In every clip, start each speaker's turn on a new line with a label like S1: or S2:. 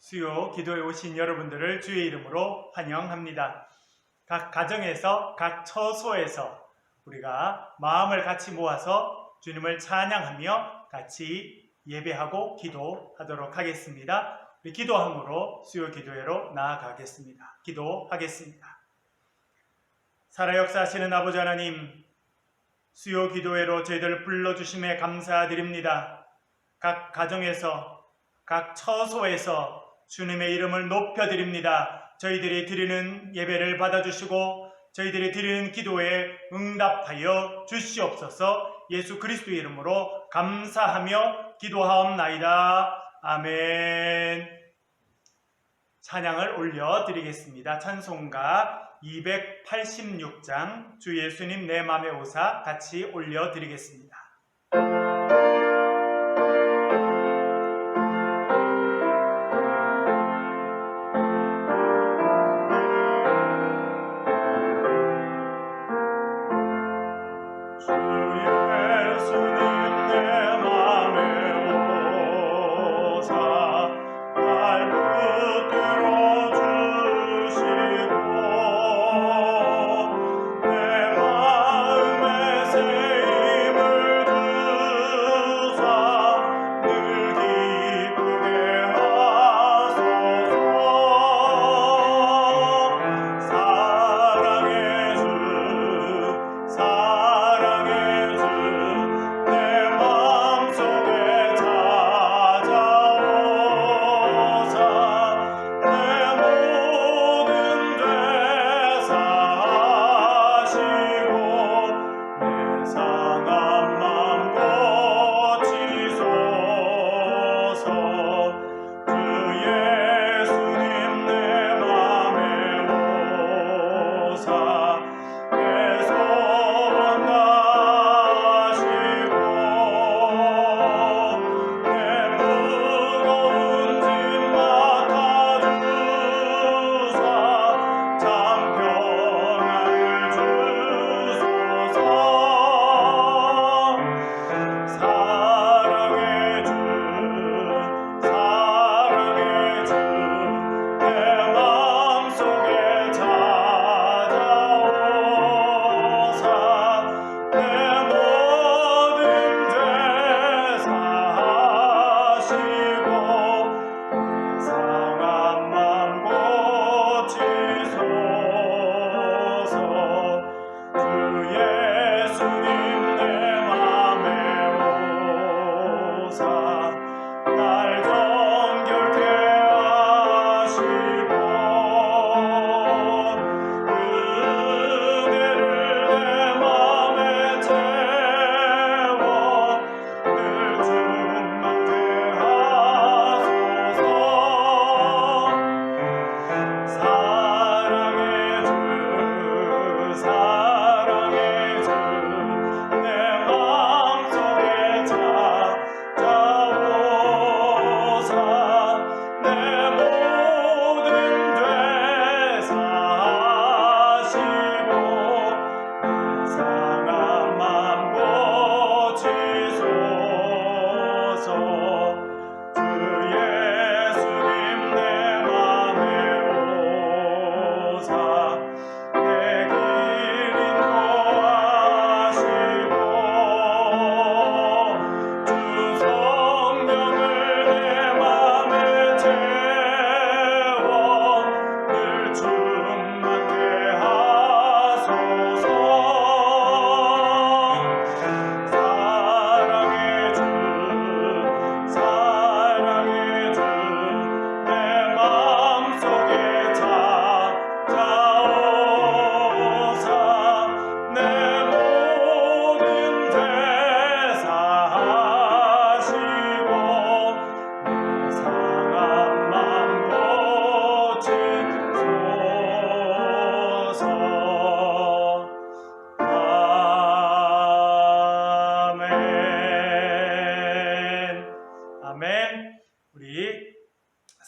S1: 수요 기도에 오신 여러분들을 주의 이름으로 환영합니다. 각 가정에서, 각 처소에서 우리가 마음을 같이 모아서 주님을 찬양하며 같이 예배하고 기도하도록 하겠습니다. 우리 기도함으로 수요 기도회로 나아가겠습니다. 기도하겠습니다. 살아 역사하시는 아버지 하나님, 수요 기도회로 저희들 불러주심에 감사드립니다. 각 가정에서, 각 처소에서 주님의 이름을 높여드립니다. 저희들이 드리는 예배를 받아주시고 저희들이 드리는 기도에 응답하여 주시옵소서. 예수 그리스도의 이름으로 감사하며 기도하옵나이다. 아멘. 찬양을 올려드리겠습니다. 찬송가 286장 주 예수님 내 맘에 오사 같이 올려드리겠습니다.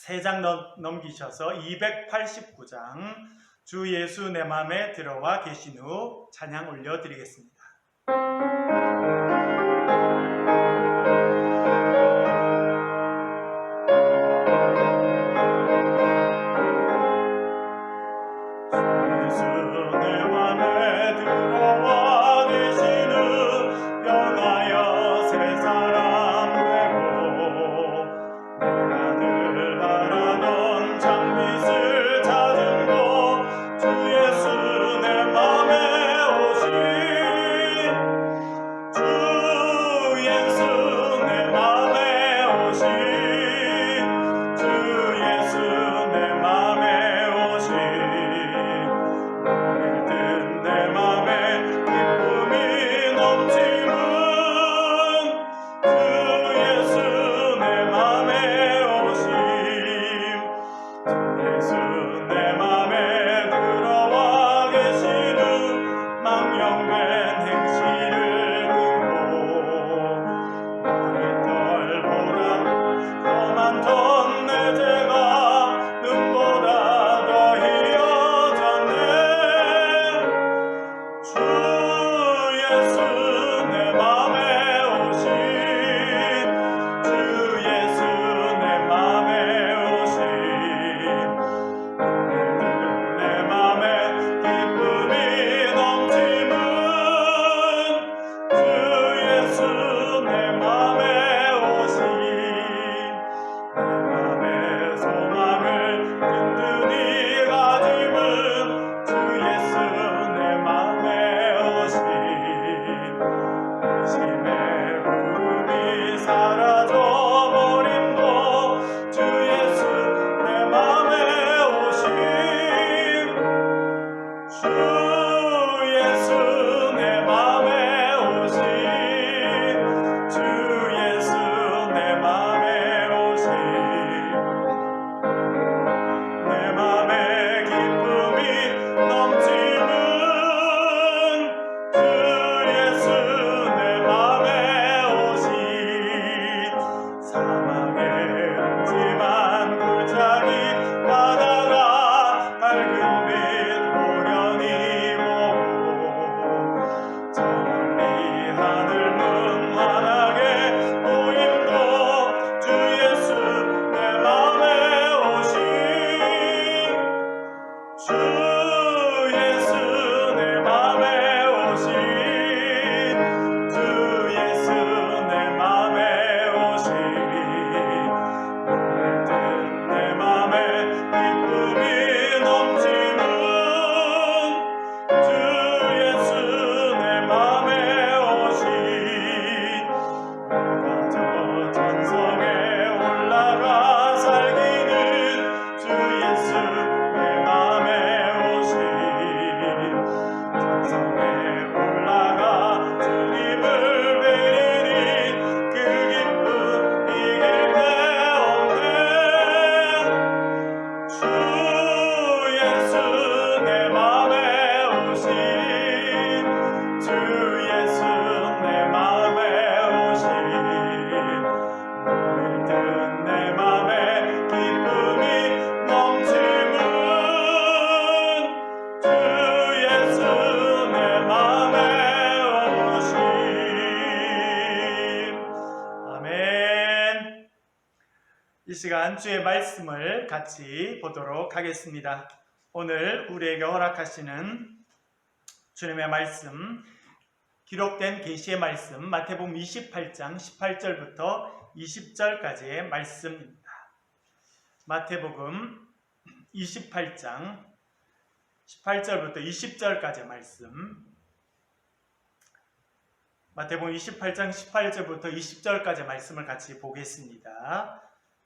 S1: 세 장 넘기셔서 289장 주 예수 내 맘에 들어와 계신 후 찬양 올려드리겠습니다. 시간 주의 말씀을 같이 보도록 하겠습니다. 오늘 우리에게 허락하시는 주님의 말씀, 기록된 계시의 말씀, 마태복음 28장 18절부터 20절까지의 말씀입니다. 마태복음 28장 18절부터 20절까지의 말씀, 마태복음 28장 18절부터 20절까지의 말씀을 같이 보겠습니다.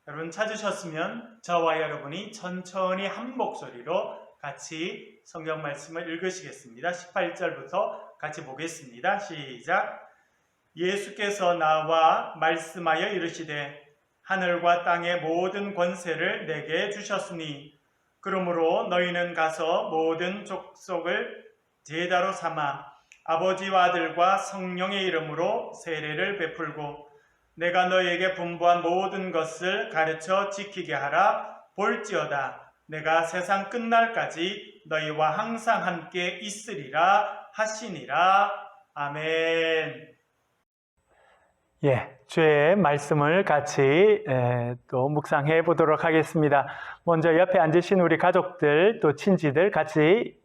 S1: 여러분 찾으셨으면 저와 여러분이 천천히 한 목소리로 같이 성경 말씀을 읽으시겠습니다. 18절부터 같이 보겠습니다. 시작. 예수께서 나와 말씀하여 이르시되 하늘과 땅의 모든 권세를 내게 주셨으니 그러므로 너희는 가서 모든 족속을 제자로 삼아 아버지와 아들과 성령의 이름으로 세례를 베풀고 내가 너희에게 분부한 모든 것을 가르쳐 지키게 하라. 볼지어다 내가 세상 끝날까지 너희와 항상 함께 있으리라 하시니라. 아멘.
S2: 주의 말씀을 같이 또 묵상해 보도록 하겠습니다. 먼저 옆에 앉으신 우리 가족들 또 친지들 같이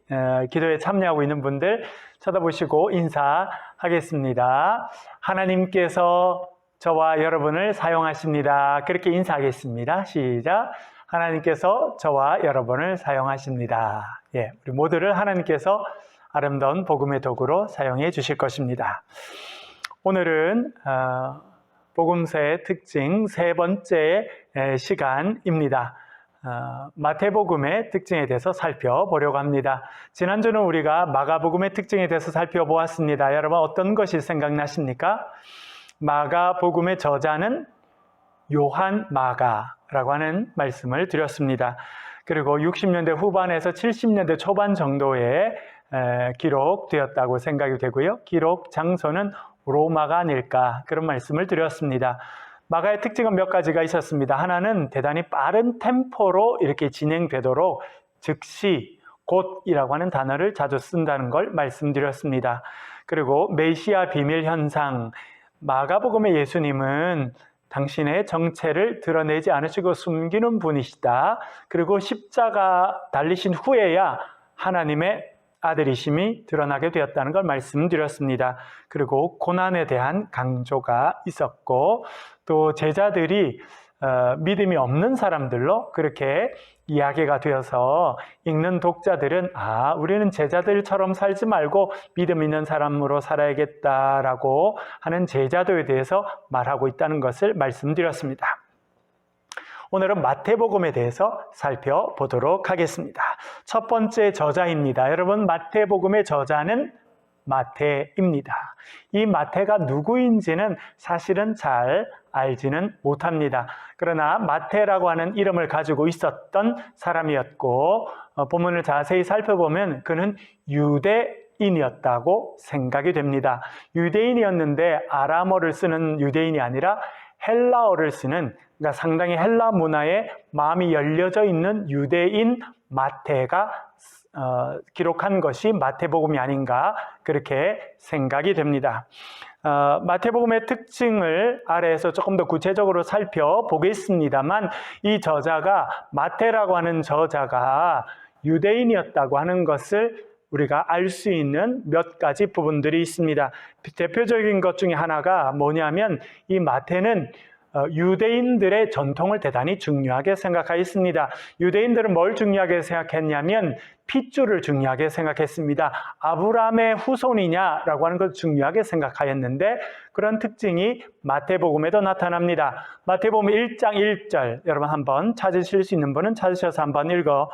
S2: 기도에 참여하고 있는 분들 쳐다보시고 인사하겠습니다. 하나님께서 저와 여러분을 사용하십니다. 그렇게 인사하겠습니다. 시작. 하나님께서 저와 여러분을 사용하십니다. 우리 모두를 하나님께서 아름다운 복음의 도구로 사용해 주실 것입니다. 오늘은 복음서의 특징 세 번째 시간입니다. 마태복음의 특징에 대해서 살펴보려고 합니다. 지난주는 우리가 마가복음의 특징에 대해서 살펴보았습니다. 여러분 어떤 것이 생각나십니까? 마가복음의 저자는 요한 마가라고 하는 말씀을 드렸습니다. 그리고 60년대 후반에서 70년대 초반 정도에 기록되었다고 생각이 되고요. 기록 장소는 로마가 아닐까 그런 말씀을 드렸습니다. 마가의 특징은 몇 가지가 있었습니다. 하나는 대단히 빠른 템포로 이렇게 진행되도록 즉시, 곧이라고 하는 단어를 자주 쓴다는 걸 말씀드렸습니다. 그리고 메시아 비밀 현상, 마가복음의 예수님은 당신의 정체를 드러내지 않으시고 숨기는 분이시다. 그리고 십자가 달리신 후에야 하나님의 아들이심이 드러나게 되었다는 걸 말씀드렸습니다. 그리고 고난에 대한 강조가 있었고 또 제자들이 믿음이 없는 사람들로 그렇게 이야기가 되어서 읽는 독자들은 우리는 제자들처럼 살지 말고 믿음 있는 사람으로 살아야겠다라고 하는 제자도에 대해서 말하고 있다는 것을 말씀드렸습니다. 오늘은 마태복음에 대해서 살펴보도록 하겠습니다. 첫 번째 저자입니다. 여러분 마태복음의 저자는 마태입니다. 이 마태가 누구인지는 사실은 잘 알지는 못합니다. 그러나 마태라고 하는 이름을 가지고 있었던 사람이었고 본문을 자세히 살펴보면 그는 유대인이었다고 생각이 됩니다. 유대인이었는데 아람어를 쓰는 유대인이 아니라 헬라어를 쓰는, 그러니까 상당히 헬라 문화에 마음이 열려져 있는 유대인 마태가 기록한 것이 마태복음이 아닌가 그렇게 생각이 됩니다. 마태복음의 특징을 아래에서 조금 더 구체적으로 살펴보겠습니다만 이 저자가 마태라고 하는 저자가 유대인이었다고 하는 것을 우리가 알 수 있는 몇 가지 부분들이 있습니다. 대표적인 것 중에 하나가 뭐냐면 이 마태는 유대인들의 전통을 대단히 중요하게 생각하였습니다. 유대인들은 뭘 중요하게 생각했냐면 핏줄을 중요하게 생각했습니다. 아브라함의 후손이냐라고 하는 걸 중요하게 생각하였는데 그런 특징이 마태복음에도 나타납니다. 마태복음 1장 1절 여러분 한번 찾으실 수 있는 분은 찾으셔서 한번 읽어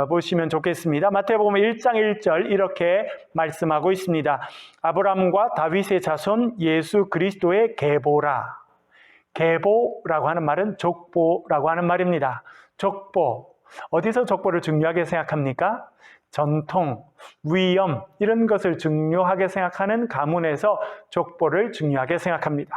S2: 보시면 좋겠습니다. 마태복음 1장 1절 이렇게 말씀하고 있습니다. 아브라함과 다윗의 자손 예수 그리스도의 계보라. 계보라고 하는 말은 족보라고 하는 말입니다. 족보. 어디서 족보를 중요하게 생각합니까? 전통, 위엄 이런 것을 중요하게 생각하는 가문에서 족보를 중요하게 생각합니다.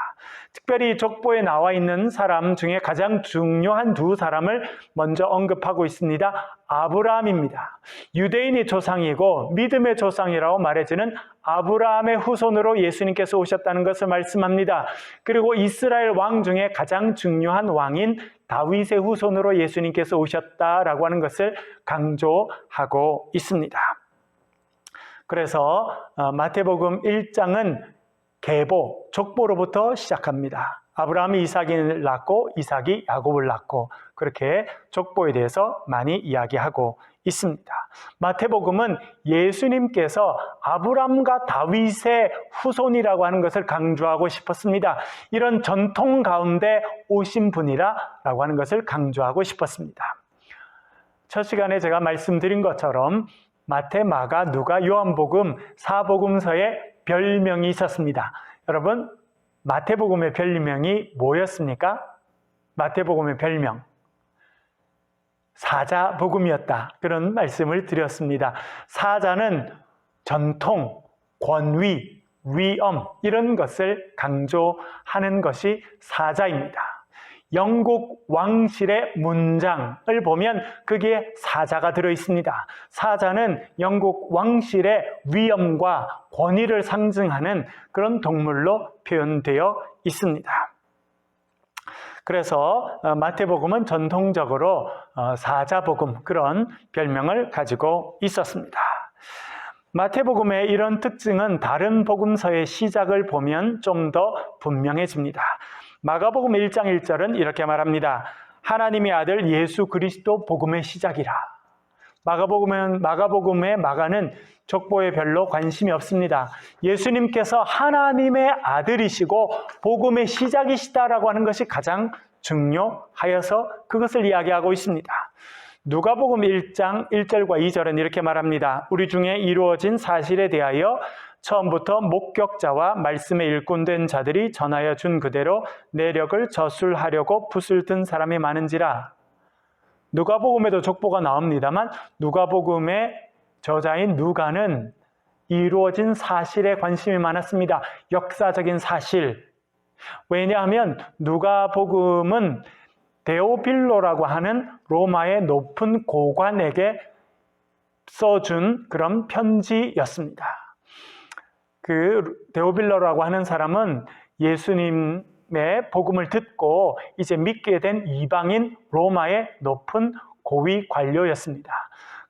S2: 특별히 족보에 나와 있는 사람 중에 가장 중요한 두 사람을 먼저 언급하고 있습니다. 아브라함입니다. 유대인의 조상이고 믿음의 조상이라고 말해지는 아브라함의 후손으로 예수님께서 오셨다는 것을 말씀합니다. 그리고 이스라엘 왕 중에 가장 중요한 왕인 다윗의 후손으로 예수님께서 오셨다라고 하는 것을 강조하고 있습니다. 그래서 마태복음 1장은 계보, 족보로부터 시작합니다. 아브라함이 이삭을 낳고 이삭이 야곱을 낳고 그렇게 족보에 대해서 많이 이야기하고 있습니다. 마태복음은 예수님께서 아브라함과 다윗의 후손이라고 하는 것을 강조하고 싶었습니다. 이런 전통 가운데 오신 분이라고 하는 것을 강조하고 싶었습니다. 첫 시간에 제가 말씀드린 것처럼 마태, 마가, 누가, 요한복음, 사복음서에 별명이 있었습니다. 여러분, 마태복음의 별명이 뭐였습니까? 마태복음의 별명 사자복음이었다. 그런 말씀을 드렸습니다. 사자는 전통, 권위, 위엄 이런 것을 강조하는 것이 사자입니다. 영국 왕실의 문장을 보면 거기에 사자가 들어있습니다. 사자는 영국 왕실의 위엄과 권위를 상징하는 그런 동물로 표현되어 있습니다. 그래서 마태복음은 전통적으로 사자복음 그런 별명을 가지고 있었습니다. 마태복음의 이런 특징은 다른 복음서의 시작을 보면 좀 더 분명해집니다. 마가복음 1장 1절은 이렇게 말합니다. 하나님의 아들 예수 그리스도 복음의 시작이라. 마가복음의 마가는 족보에 별로 관심이 없습니다. 예수님께서 하나님의 아들이시고 복음의 시작이시다라고 하는 것이 가장 중요하여서 그것을 이야기하고 있습니다. 누가복음 1장 1절과 2절은 이렇게 말합니다. 우리 중에 이루어진 사실에 대하여 처음부터 목격자와 말씀에 일꾼된 자들이 전하여 준 그대로 내력을 저술하려고 붓을 든 사람이 많은지라. 누가복음에도 족보가 나옵니다만 누가복음의 저자인 누가는 이루어진 사실에 관심이 많았습니다. 역사적인 사실. 왜냐하면 누가복음은 데오빌로라고 하는 로마의 높은 고관에게 써준 그런 편지였습니다. 그 데오빌로라고 하는 사람은 예수님의 복음을 듣고 이제 믿게 된 이방인 로마의 높은 고위 관료였습니다.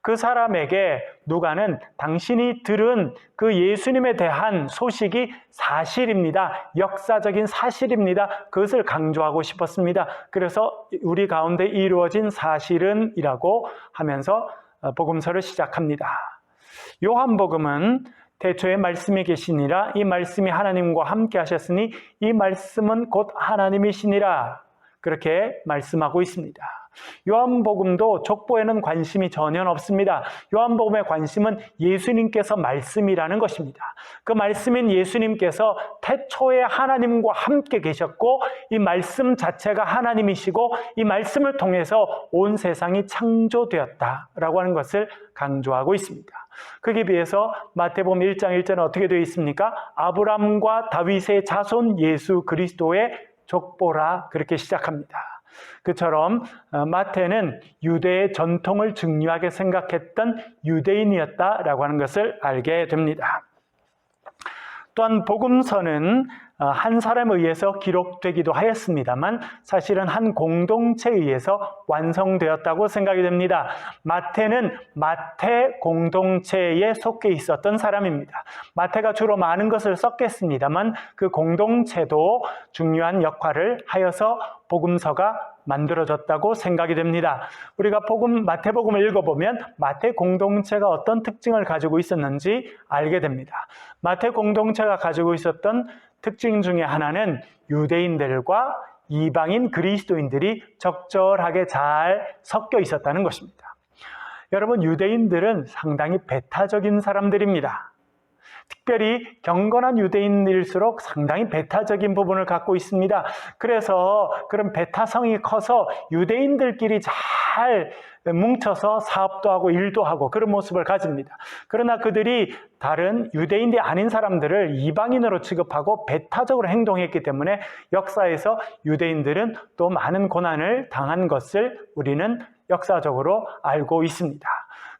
S2: 그 사람에게 누가는 당신이 들은 그 예수님에 대한 소식이 사실입니다. 역사적인 사실입니다. 그것을 강조하고 싶었습니다. 그래서 우리 가운데 이루어진 사실은 이라고 하면서 복음서를 시작합니다. 요한복음은 태초에 말씀이 계시니라 이 말씀이 하나님과 함께 하셨으니 이 말씀은 곧 하나님이시니라 그렇게 말씀하고 있습니다. 요한복음도 족보에는 관심이 전혀 없습니다. 요한복음의 관심은 예수님께서 말씀이라는 것입니다. 그 말씀인 예수님께서 태초에 하나님과 함께 계셨고 이 말씀 자체가 하나님이시고 이 말씀을 통해서 온 세상이 창조되었다라고 하는 것을 강조하고 있습니다. 거기에 비해서 마태복음 1장 1절은 어떻게 되어 있습니까? 아브람과 다윗의 자손 예수 그리스도의 족보라 그렇게 시작합니다. 그처럼 마태는 유대의 전통을 중요하게 생각했던 유대인이었다라고 하는 것을 알게 됩니다. 또한 복음서는 한 사람에 의해서 기록되기도 하였습니다만 사실은 한 공동체에 의해서 완성되었다고 생각이 됩니다. 마태는 마태 공동체에 속해 있었던 사람입니다. 마태가 주로 많은 것을 썼겠습니다만 그 공동체도 중요한 역할을 하여서 복음서가 만들어졌다고 생각이 됩니다. 우리가 마태복음을 읽어보면 마태 공동체가 어떤 특징을 가지고 있었는지 알게 됩니다. 마태 공동체가 가지고 있었던 특징 중에 하나는 유대인들과 이방인 그리스도인들이 적절하게 잘 섞여 있었다는 것입니다. 여러분, 유대인들은 상당히 배타적인 사람들입니다. 특별히 경건한 유대인일수록 상당히 배타적인 부분을 갖고 있습니다. 그래서 그런 배타성이 커서 유대인들끼리 잘 뭉쳐서 사업도 하고 일도 하고 그런 모습을 가집니다. 그러나 그들이 다른 유대인이 아닌 사람들을 이방인으로 취급하고 배타적으로 행동했기 때문에 역사에서 유대인들은 또 많은 고난을 당한 것을 우리는 역사적으로 알고 있습니다.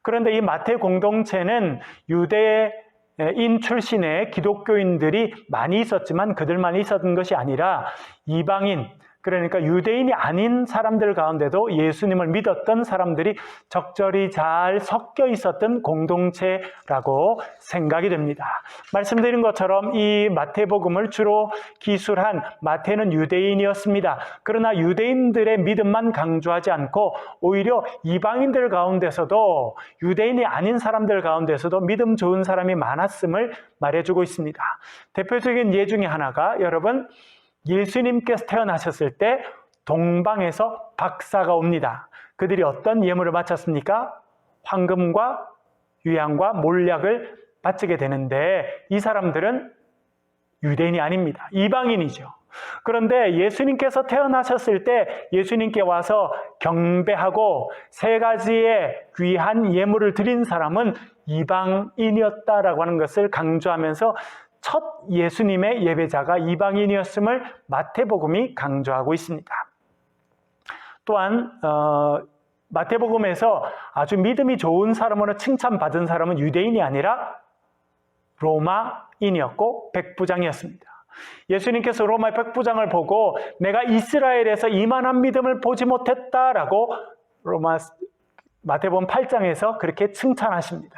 S2: 그런데 이 마태 공동체는 유대인 출신의 기독교인들이 많이 있었지만 그들만 있었던 것이 아니라 이방인, 그러니까 유대인이 아닌 사람들 가운데도 예수님을 믿었던 사람들이 적절히 잘 섞여 있었던 공동체라고 생각이 됩니다. 말씀드린 것처럼 이 마태복음을 주로 기술한 마태는 유대인이었습니다. 그러나 유대인들의 믿음만 강조하지 않고 오히려 이방인들 가운데서도 유대인이 아닌 사람들 가운데서도 믿음 좋은 사람이 많았음을 말해주고 있습니다. 대표적인 예 중에 하나가 여러분 예수님께서 태어나셨을 때 동방에서 박사가 옵니다. 그들이 어떤 예물을 바쳤습니까? 황금과 유향과 몰약을 바치게 되는데 이 사람들은 유대인이 아닙니다. 이방인이죠. 그런데 예수님께서 태어나셨을 때 예수님께 와서 경배하고 세 가지의 귀한 예물을 드린 사람은 이방인이었다라고 하는 것을 강조하면서 첫 예수님의 예배자가 이방인이었음을 마태복음이 강조하고 있습니다. 또한 마태복음에서 아주 믿음이 좋은 사람으로 칭찬받은 사람은 유대인이 아니라 로마인이었고 백부장이었습니다. 예수님께서 로마의 백부장을 보고 내가 이스라엘에서 이만한 믿음을 보지 못했다라고 마태복음 8장에서 그렇게 칭찬하십니다.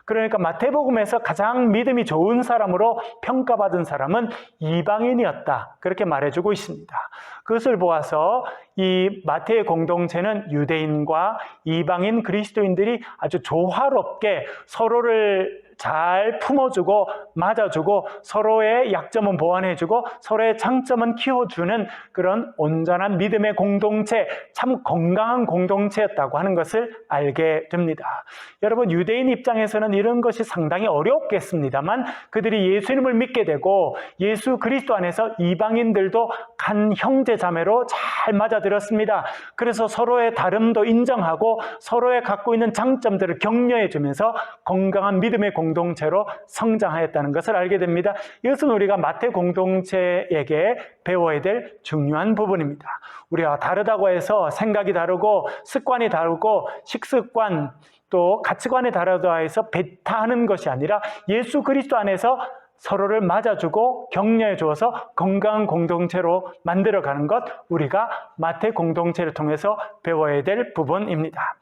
S2: 그러니까 마태복음에서 가장 믿음이 좋은 사람으로 평가받은 사람은 이방인이었다. 그렇게 말해주고 있습니다. 그것을 보아서 이 마태의 공동체는 유대인과 이방인 그리스도인들이 아주 조화롭게 서로를 잘 품어주고 맞아주고 서로의 약점은 보완해주고 서로의 장점은 키워주는 그런 온전한 믿음의 공동체, 참 건강한 공동체였다고 하는 것을 알게 됩니다. 여러분 유대인 입장에서는 이런 것이 상당히 어렵겠습니다만 그들이 예수님을 믿게 되고 예수 그리스도 안에서 이방인들도 간 형제 자매로 잘 맞아들였습니다. 그래서 서로의 다름도 인정하고 서로의 갖고 있는 장점들을 격려해 주면서 건강한 믿음의 공동체로 성장하였다는 것을 알게 됩니다. 이것은 우리가 마태 공동체에게 배워야 될 중요한 부분입니다. 우리가 다르다고 해서 생각이 다르고 습관이 다르고 식습관 또 가치관이 다르다고 해서 배타하는 것이 아니라 예수 그리스도 안에서 서로를 맞아주고 격려해 주어서 건강한 공동체로 만들어가는 것, 우리가 마태 공동체를 통해서 배워야 될 부분입니다.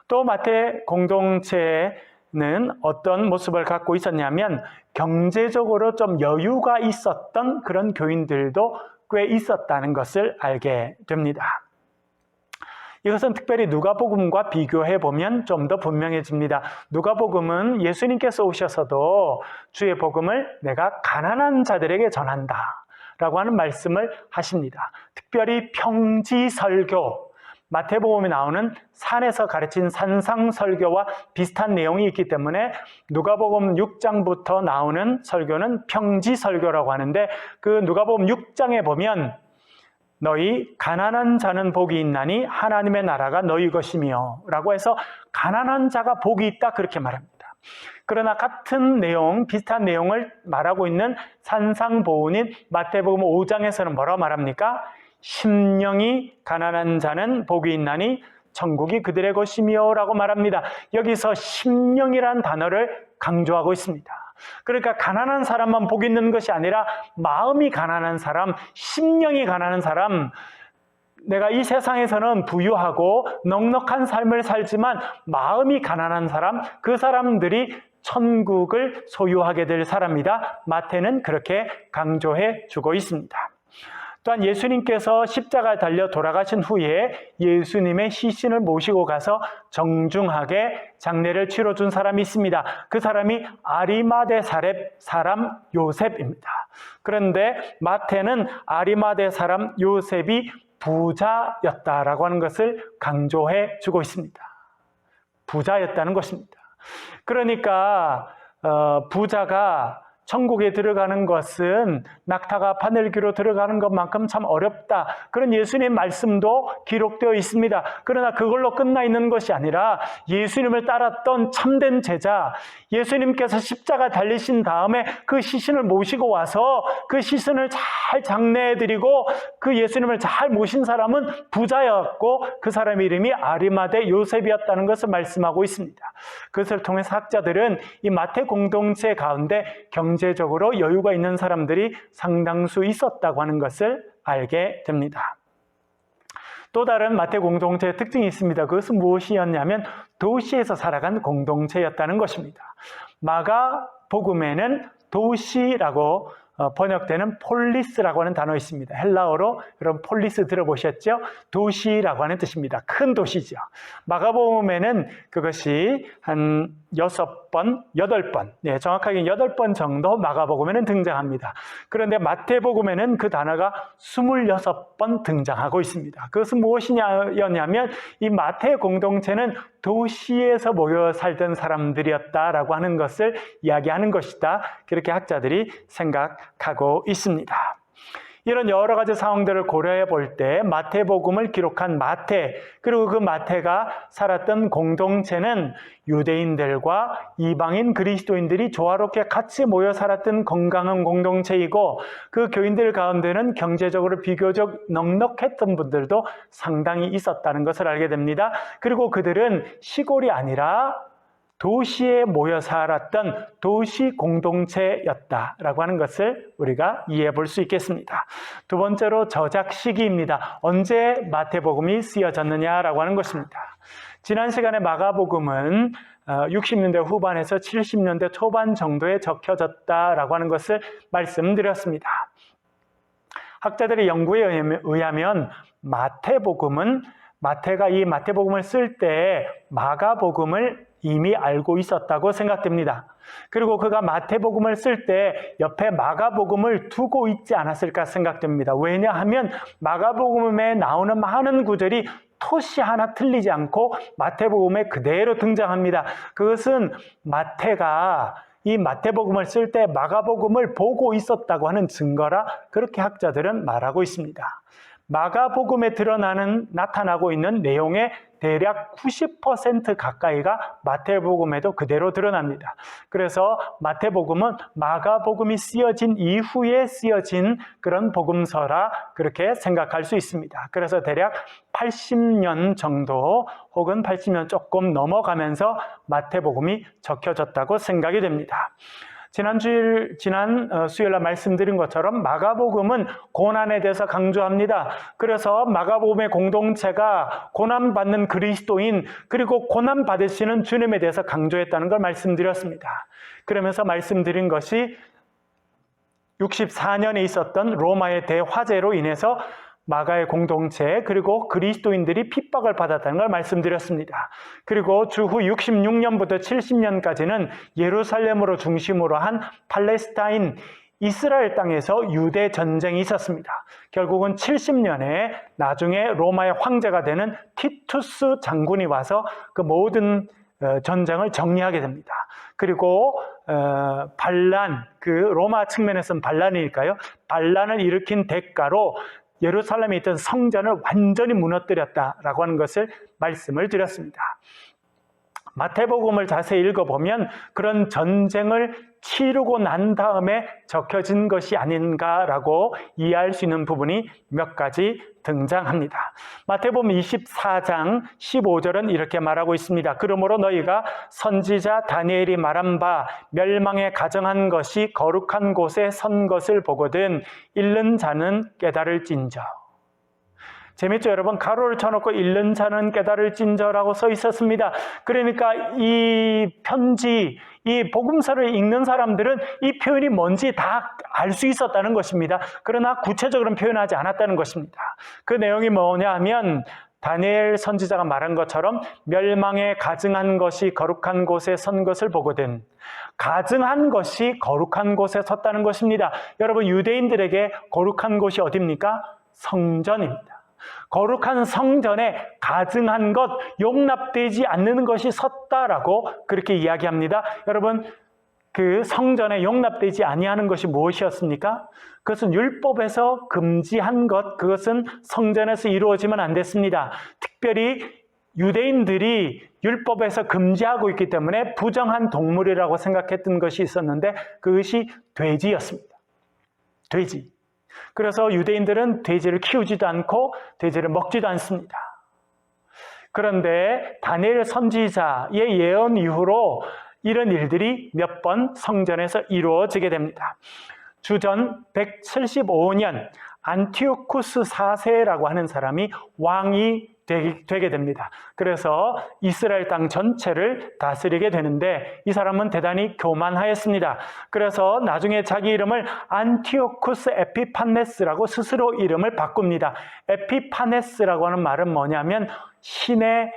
S2: 또 마태 공동체는 어떤 모습을 갖고 있었냐면 경제적으로 좀 여유가 있었던 그런 교인들도 꽤 있었다는 것을 알게 됩니다. 이것은 특별히 누가복음과 비교해 보면 좀 더 분명해집니다. 누가복음은 예수님께서 오셔서도 주의 복음을 내가 가난한 자들에게 전한다 라고 하는 말씀을 하십니다. 특별히 평지설교, 마태복음에 나오는 산에서 가르친 산상설교와 비슷한 내용이 있기 때문에 누가복음 6장부터 나오는 설교는 평지설교라고 하는데 그 누가복음 6장에 보면 너희 가난한 자는 복이 있나니 하나님의 나라가 너희 것이며 라고 해서 가난한 자가 복이 있다 그렇게 말합니다. 그러나 같은 내용, 비슷한 내용을 말하고 있는 산상보훈인 마태복음 5장에서는 뭐라고 말합니까? 심령이 가난한 자는 복이 있나니 천국이 그들의 것이며 라고 말합니다. 여기서 심령이란 단어를 강조하고 있습니다. 그러니까 가난한 사람만 복 있는 것이 아니라 마음이 가난한 사람, 심령이 가난한 사람, 내가 이 세상에서는 부유하고 넉넉한 삶을 살지만 마음이 가난한 사람, 그 사람들이 천국을 소유하게 될 사람이다. 마태는 그렇게 강조해 주고 있습니다. 또한 예수님께서 십자가에 달려 돌아가신 후에 예수님의 시신을 모시고 가서 정중하게 장례를 치러준 사람이 있습니다. 그 사람이 아리마대 사람 요셉입니다. 그런데 마태는 아리마대 사람 요셉이 부자였다라고 하는 것을 강조해 주고 있습니다. 부자였다는 것입니다. 그러니까 부자가 천국에 들어가는 것은 낙타가 바늘귀로 들어가는 것만큼 참 어렵다. 그런 예수님 말씀도 기록되어 있습니다. 그러나 그걸로 끝나 있는 것이 아니라 예수님을 따랐던 참된 제자, 예수님께서 십자가 달리신 다음에 그 시신을 모시고 와서 그 시신을 잘 장례해드리고 그 예수님을 잘 모신 사람은 부자였고 그 사람의 이름이 아리마대 요셉이었다는 것을 말씀하고 있습니다. 그것을 통해서 학자들은 이 마태 공동체 가운데 경제적으로 여유가 있는 사람들이 상당수 있었다고 하는 것을 알게 됩니다. 또 다른 마태 공동체의 특징이 있습니다. 그것은 무엇이었냐면 도시에서 살아간 공동체였다는 것입니다. 마가복음에는 도시라고 번역되는 폴리스라고 하는 단어 있습니다. 헬라어로 여러분 폴리스 들어보셨죠? 도시라고 하는 뜻입니다. 큰 도시죠. 마가복음에는 그것이 한 6번, 8번, 정확하게 8번 정도 마가복음에는 등장합니다. 그런데 마태복음에는 그 단어가 26번 등장하고 있습니다. 그것은 무엇이냐면 이 마태 공동체는 도시에서 모여 살던 사람들이었다라고 하는 것을 이야기하는 것이다. 그렇게 학자들이 생각하고 있습니다. 이런 여러 가지 상황들을 고려해 볼 때 마태복음을 기록한 마태, 그리고 그 마태가 살았던 공동체는 유대인들과 이방인 그리스도인들이 조화롭게 같이 모여 살았던 건강한 공동체이고 그 교인들 가운데는 경제적으로 비교적 넉넉했던 분들도 상당히 있었다는 것을 알게 됩니다. 그리고 그들은 시골이 아니라 도시에 모여 살았던 도시 공동체였다라고 하는 것을 우리가 이해해 볼 수 있겠습니다. 두 번째로 저작 시기입니다. 언제 마태복음이 쓰여졌느냐라고 하는 것입니다. 지난 시간에 마가복음은 60년대 후반에서 70년대 초반 정도에 적혀졌다라고 하는 것을 말씀드렸습니다. 학자들의 연구에 의하면 마태가 이 마태복음을 쓸 때 마가복음을 이미 알고 있었다고 생각됩니다. 그리고 그가 마태복음을 쓸 때 옆에 마가복음을 두고 있지 않았을까 생각됩니다. 왜냐하면 마가복음에 나오는 많은 구절이 토시 하나 틀리지 않고 마태복음에 그대로 등장합니다. 그것은 마태가 이 마태복음을 쓸 때 마가복음을 보고 있었다고 하는 증거라 그렇게 학자들은 말하고 있습니다. 마가복음에 나타나고 있는 내용의 대략 90% 가까이가 마태복음에도 그대로 드러납니다. 그래서 마태복음은 마가복음이 쓰여진 이후에 쓰여진 그런 복음서라 그렇게 생각할 수 있습니다. 그래서 대략 80년 정도 혹은 80년 조금 넘어가면서 마태복음이 적혀졌다고 생각이 됩니다. 지난 수요일날 말씀드린 것처럼 마가복음은 고난에 대해서 강조합니다. 그래서 마가복음의 공동체가 고난받는 그리스도인 그리고 고난받으시는 주님에 대해서 강조했다는 걸 말씀드렸습니다. 그러면서 말씀드린 것이 64년에 있었던 로마의 대화재로 인해서 마가의 공동체 그리고 그리스도인들이 핍박을 받았다는 걸 말씀드렸습니다. 그리고 주후 66년부터 70년까지는 예루살렘으로 중심으로 한 팔레스타인 이스라엘 땅에서 유대 전쟁이 있었습니다. 결국은 70년에 나중에 로마의 황제가 되는 티투스 장군이 와서 그 모든 전쟁을 정리하게 됩니다. 그리고 반란, 그 로마 측면에서는 반란이니까요. 반란을 일으킨 대가로 예루살렘에 있던 성전을 완전히 무너뜨렸다라고 하는 것을 말씀을 드렸습니다. 마태복음을 자세히 읽어보면 그런 전쟁을 치르고 난 다음에 적혀진 것이 아닌가라고 이해할 수 있는 부분이 몇 가지 등장합니다. 마태복음 24장 15절은 이렇게 말하고 있습니다. 그러므로 너희가 선지자 다니엘이 말한 바 멸망에 가정한 것이 거룩한 곳에 선 것을 보거든 읽는 자는 깨달을진저. 재밌죠, 여러분? 가로를 쳐놓고 읽는 자는 깨달을진저라고 써 있었습니다. 그러니까 이 편지, 이 복음서를 읽는 사람들은 이 표현이 뭔지 다 알 수 있었다는 것입니다. 그러나 구체적으로는 표현하지 않았다는 것입니다. 그 내용이 뭐냐 하면 다니엘 선지자가 말한 것처럼 멸망에 가증한 것이 거룩한 곳에 선 것을 보거든. 가증한 것이 거룩한 곳에 섰다는 것입니다. 여러분, 유대인들에게 거룩한 곳이 어디입니까? 성전입니다. 거룩한 성전에 가증한 것, 용납되지 않는 것이 섰다라고 그렇게 이야기합니다. 여러분, 그 성전에 용납되지 아니하는 것이 무엇이었습니까? 그것은 율법에서 금지한 것, 그것은 성전에서 이루어지면 안 됐습니다. 특별히 유대인들이 율법에서 금지하고 있기 때문에 부정한 동물이라고 생각했던 것이 있었는데 그것이 돼지였습니다. 돼지. 그래서 유대인들은 돼지를 키우지도 않고 돼지를 먹지도 않습니다. 그런데 다니엘 선지자의 예언 이후로 이런 일들이 몇 번 성전에서 이루어지게 됩니다. 주전 175년 안티오쿠스 4세라고 하는 사람이 왕이 되게 됩니다. 그래서 이스라엘 땅 전체를 다스리게 되는데 이 사람은 대단히 교만하였습니다. 그래서 나중에 자기 이름을 안티오쿠스 에피파네스라고 스스로 이름을 바꿉니다. 에피파네스라고 하는 말은 뭐냐면 신의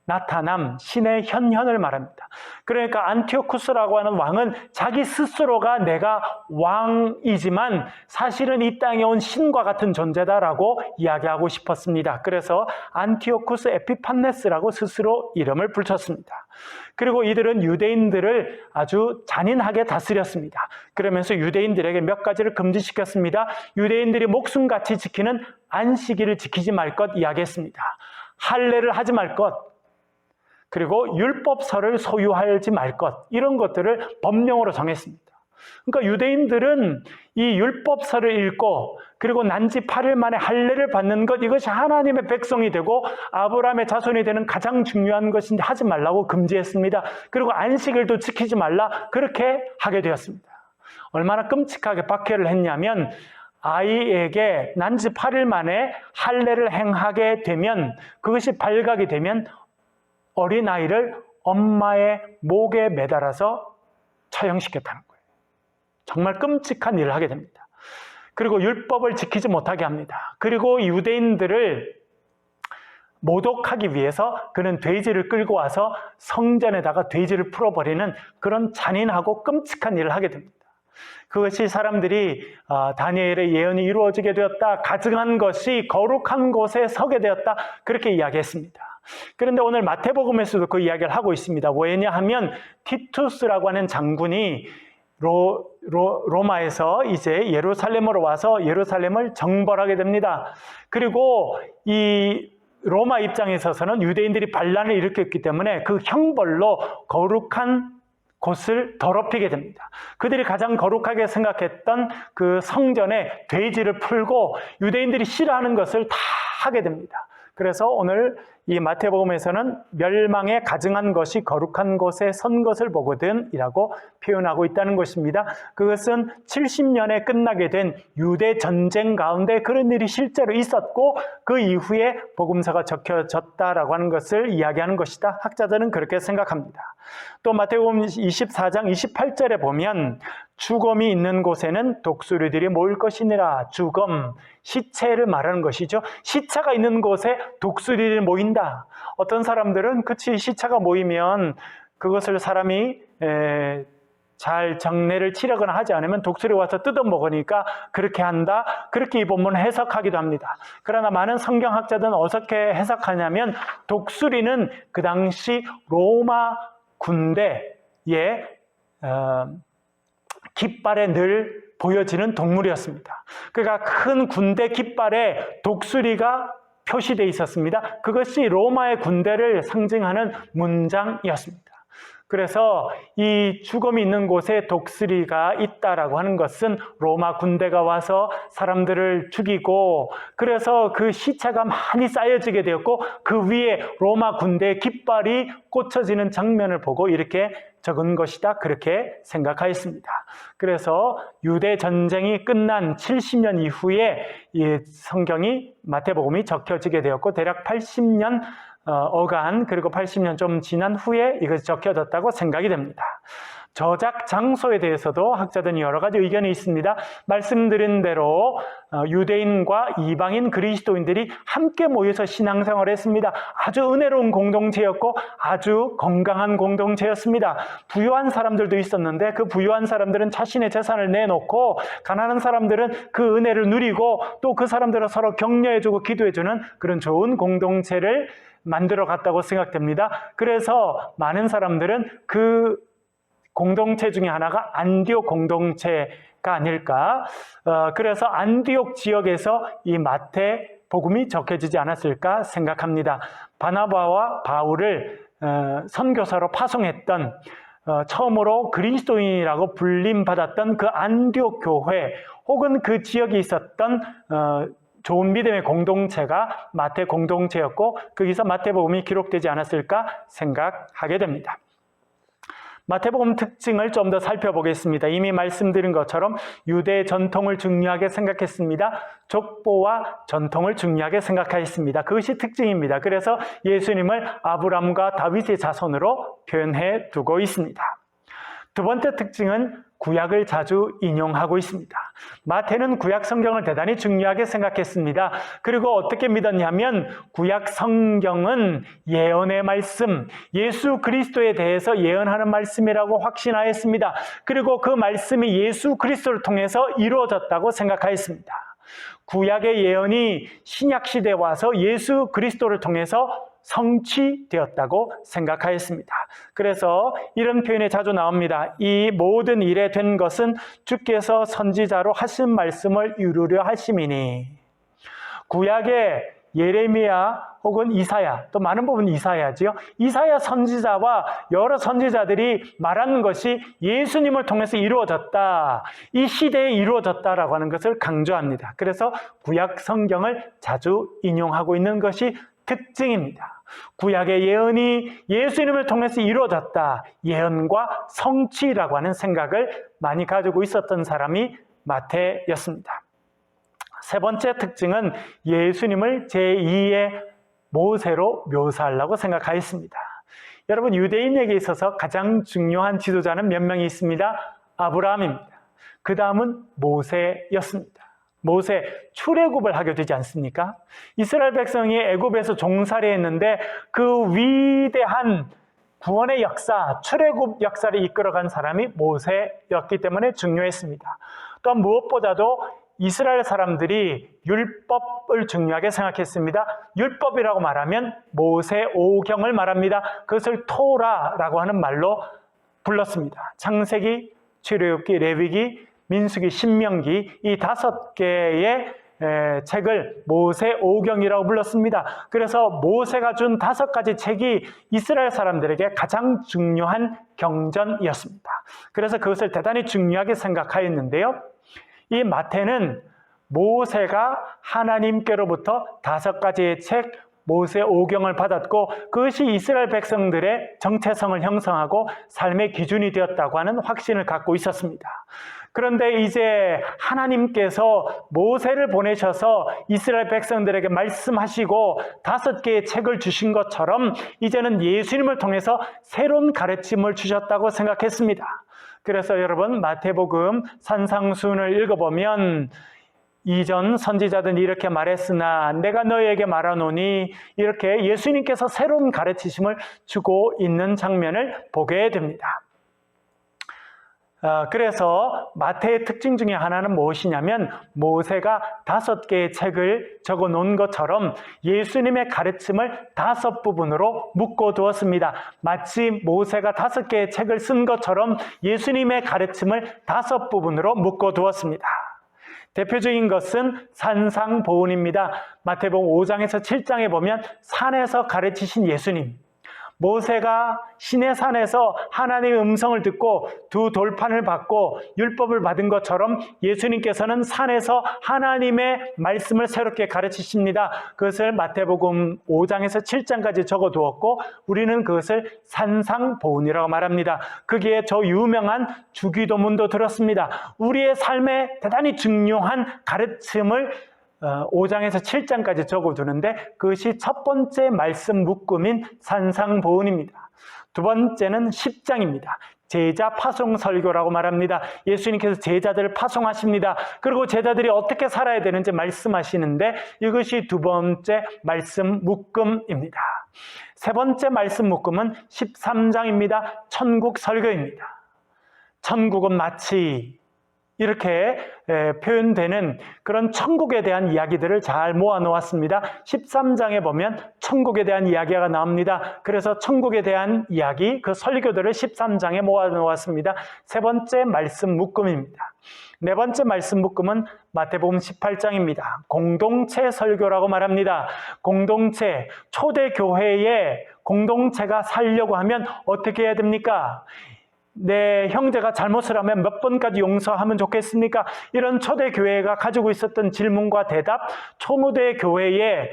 S2: 나타남, 신의 현현을 말합니다. 그러니까 안티오쿠스라고 하는 왕은 자기 스스로가 내가 왕이지만 사실은 이 땅에 온 신과 같은 존재다라고 이야기하고 싶었습니다. 그래서 안티오쿠스 에피판네스라고 스스로 이름을 붙였습니다. 그리고 이들은 유대인들을 아주 잔인하게 다스렸습니다. 그러면서 유대인들에게 몇 가지를 금지시켰습니다. 유대인들이 목숨같이 지키는 안식일을 지키지 말 것 이야기했습니다. 할례를 하지 말 것, 그리고 율법서를 소유하지 말 것, 이런 것들을 법령으로 정했습니다. 그러니까 유대인들은 이 율법서를 읽고 그리고 난지 8일 만에 할례를 받는 것, 이것이 하나님의 백성이 되고 아브라함의 자손이 되는 가장 중요한 것인데 하지 말라고 금지했습니다. 그리고 안식일도 지키지 말라, 그렇게 하게 되었습니다. 얼마나 끔찍하게 박해를 했냐면 아이에게 난지 8일 만에 할례를 행하게 되면, 그것이 발각이 되면 어린아이를 엄마의 목에 매달아서 처형시켰다는 거예요. 정말 끔찍한 일을 하게 됩니다. 그리고 율법을 지키지 못하게 합니다. 그리고 유대인들을 모독하기 위해서 그는 돼지를 끌고 와서 성전에다가 돼지를 풀어버리는 그런 잔인하고 끔찍한 일을 하게 됩니다. 그것이 사람들이 다니엘의 예언이 이루어지게 되었다, 가증한 것이 거룩한 곳에 서게 되었다, 그렇게 이야기했습니다. 그런데 오늘 마태복음에서도 그 이야기를 하고 있습니다. 왜냐하면 티투스라고 하는 장군이 로마에서 이제 예루살렘으로 와서 예루살렘을 정벌하게 됩니다. 그리고 이 로마 입장에 있어서는 유대인들이 반란을 일으켰기 때문에 그 형벌로 거룩한 곳을 더럽히게 됩니다. 그들이 가장 거룩하게 생각했던 그 성전에 돼지를 풀고 유대인들이 싫어하는 것을 다 하게 됩니다. 그래서 오늘 이 마태복음에서는 멸망에 가증한 것이 거룩한 곳에 선 것을 보거든 이라고 표현하고 있다는 것입니다. 그것은 70년에 끝나게 된 유대 전쟁 가운데 그런 일이 실제로 있었고 그 이후에 복음서가 적혀졌다라고 하는 것을 이야기하는 것이다. 학자들은 그렇게 생각합니다. 또 마태복음 24장 28절에 보면 죽음이 있는 곳에는 독수리들이 모일 것이니라. 죽음, 시체를 말하는 것이죠. 시체가 있는 곳에 독수리들이 모인다. 어떤 사람들은 그치, 시체가 모이면 그것을 사람이 잘 정례를 치르거나 하지 않으면 독수리가 와서 뜯어먹으니까 그렇게 한다, 그렇게 이 본문을 해석하기도 합니다. 그러나 많은 성경학자들은 어떻게 해석하냐면 독수리는 그 당시 로마 군대의 깃발에 늘 보여지는 동물이었습니다. 그러니까 큰 군대 깃발에 독수리가 표시되어 있었습니다. 그것이 로마의 군대를 상징하는 문장이었습니다. 그래서 이 죽음이 있는 곳에 독수리가 있다라고 하는 것은 로마 군대가 와서 사람들을 죽이고 그래서 그 시체가 많이 쌓여지게 되었고 그 위에 로마 군대의 깃발이 꽂혀지는 장면을 보고 이렇게 적은 것이다, 그렇게 생각하였습니다. 그래서 유대 전쟁이 끝난 70년 이후에 이 성경이 마태복음이 적혀지게 되었고 대략 80년 어간, 그리고 80년 좀 지난 후에 이것이 적혀졌다고 생각이 됩니다. 저작 장소에 대해서도 학자들은 여러 가지 의견이 있습니다. 말씀드린 대로 유대인과 이방인 그리스도인들이 함께 모여서 신앙생활을 했습니다. 아주 은혜로운 공동체였고 아주 건강한 공동체였습니다. 부유한 사람들도 있었는데 그 부유한 사람들은 자신의 재산을 내놓고 가난한 사람들은 그 은혜를 누리고 또 그 사람들은 서로 격려해주고 기도해주는 그런 좋은 공동체를 만들어 갔다고 생각됩니다. 그래서 많은 사람들은 그 공동체 중에 하나가 안디옥 공동체가 아닐까. 그래서 안디옥 지역에서 이 마태복음이 적혀지지 않았을까 생각합니다. 바나바와 바울을 선교사로 파송했던 처음으로 그리스도인이라고 불림받았던 그 안디옥 교회 혹은 그 지역에 있었던 좋은 믿음의 공동체가 마태 공동체였고 거기서 마태복음이 기록되지 않았을까 생각하게 됩니다. 마태복음 특징을 좀 더 살펴보겠습니다. 이미 말씀드린 것처럼 유대 전통을 중요하게 생각했습니다. 족보와 전통을 중요하게 생각하였습니다. 그것이 특징입니다. 그래서 예수님을 아브람과 다윗의 자손으로 표현해 두고 있습니다. 두 번째 특징은 구약을 자주 인용하고 있습니다. 마태는 구약 성경을 대단히 중요하게 생각했습니다. 그리고 어떻게 믿었냐면 구약 성경은 예언의 말씀, 예수 그리스도에 대해서 예언하는 말씀이라고 확신하였습니다. 그리고 그 말씀이 예수 그리스도를 통해서 이루어졌다고 생각하였습니다. 구약의 예언이 신약 시대에 와서 예수 그리스도를 통해서 성취되었다고 생각하였습니다. 그래서 이런 표현이 자주 나옵니다. 이 모든 일에 된 것은 주께서 선지자로 하신 말씀을 이루려 하심이니. 구약의 예레미야 혹은 이사야, 또 많은 부분 이사야지요. 이사야 선지자와 여러 선지자들이 말하는 것이 예수님을 통해서 이루어졌다. 이 시대에 이루어졌다라고 하는 것을 강조합니다. 그래서 구약 성경을 자주 인용하고 있는 것이 특징입니다. 구약의 예언이 예수님을 통해서 이루어졌다. 예언과 성취라고 하는 생각을 많이 가지고 있었던 사람이 마태였습니다. 세 번째 특징은 예수님을 제2의 모세로 묘사하려고 생각하였습니다. 여러분, 유대인에게 있어서 가장 중요한 지도자는 몇 명이 있습니다. 아브라함입니다. 그 다음은 모세였습니다. 모세, 출애굽을 하게 되지 않습니까? 이스라엘 백성이 애굽에서 종살이 했는데 그 위대한 구원의 역사, 출애굽 역사를 이끌어간 사람이 모세였기 때문에 중요했습니다. 또한 무엇보다도 이스라엘 사람들이 율법을 중요하게 생각했습니다. 율법이라고 말하면 모세오경을 말합니다. 그것을 토라라고 하는 말로 불렀습니다. 창세기, 출애굽기, 레위기, 민수기, 신명기 이 5개의 책을 모세오경이라고 불렀습니다. 그래서 모세가 준 5가지 책이 이스라엘 사람들에게 가장 중요한 경전이었습니다. 그래서 그것을 대단히 중요하게 생각하였는데요. 이 마태는 모세가 하나님께로부터 5가지의 책 모세오경을 받았고 그것이 이스라엘 백성들의 정체성을 형성하고 삶의 기준이 되었다고 하는 확신을 갖고 있었습니다. 그런데 이제 하나님께서 모세를 보내셔서 이스라엘 백성들에게 말씀하시고 5개의 책을 주신 것처럼 이제는 예수님을 통해서 새로운 가르침을 주셨다고 생각했습니다. 그래서 여러분 마태복음 산상수훈을 읽어보면 이전 선지자들은 이렇게 말했으나 내가 너희에게 말하노니 이렇게 예수님께서 새로운 가르치심을 주고 있는 장면을 보게 됩니다. 그래서 마태의 특징 중에 하나는 무엇이냐면 모세가 5개의 책을 적어 놓은 것처럼 예수님의 가르침을 5부분으로 묶어 두었습니다. 마치 모세가 5개의 책을 쓴 것처럼 예수님의 가르침을 5부분으로 묶어 두었습니다. 대표적인 것은 산상보훈입니다. 마태복음 5장에서 7장에 보면 산에서 가르치신 예수님, 모세가 시내산에서 하나님의 음성을 듣고 2 돌판을 받고 율법을 받은 것처럼 예수님께서는 산에서 하나님의 말씀을 새롭게 가르치십니다. 그것을 마태복음 5장에서 7장까지 적어두었고 우리는 그것을 산상보훈이라고 말합니다. 거기에 저 유명한 주기도문도 들었습니다. 우리의 삶에 대단히 중요한 가르침을 5장에서 7장까지 적어두는데 그것이 첫 번째 말씀 묶음인 산상보훈입니다. 두 번째는 10장입니다. 제자 파송 설교라고 말합니다. 예수님께서 제자들을 파송하십니다. 그리고 제자들이 어떻게 살아야 되는지 말씀하시는데 이것이 두 번째 말씀 묶음입니다. 세 번째 말씀 묶음은 13장입니다. 천국 설교입니다. 천국은 마치 이렇게 표현되는 그런 천국에 대한 이야기들을 잘 모아놓았습니다. 13장에 보면 천국에 대한 이야기가 나옵니다. 그래서 천국에 대한 이야기, 그 설교들을 13장에 모아놓았습니다. 세 번째 말씀 묶음입니다. 네 번째 말씀 묶음은 마태복음 18장입니다. 공동체 설교라고 말합니다. 공동체, 초대교회에 공동체가 살려고 하면 어떻게 해야 됩니까? 내 형제가 잘못을 하면 몇 번까지 용서하면 좋겠습니까? 이런 초대교회가 가지고 있었던 질문과 대답, 초무대 교회에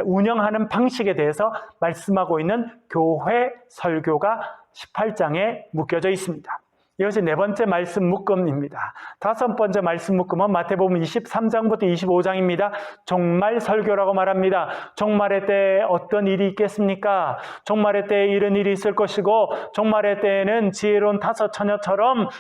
S2: 운영하는 방식에 대해서 말씀하고 있는 교회 설교가 18장에 묶여져 있습니다. 이것이 네 번째 말씀 묶음입니다. 다섯 번째 말씀 묶음은 마태복음 23장부터 25장입니다. 종말 설교라고 말합니다. 종말의 때에 어떤 일이 있겠습니까? 종말의 때에 이런 일이 있을 것이고, 종말의 때에는 지혜로운 다섯 처녀처럼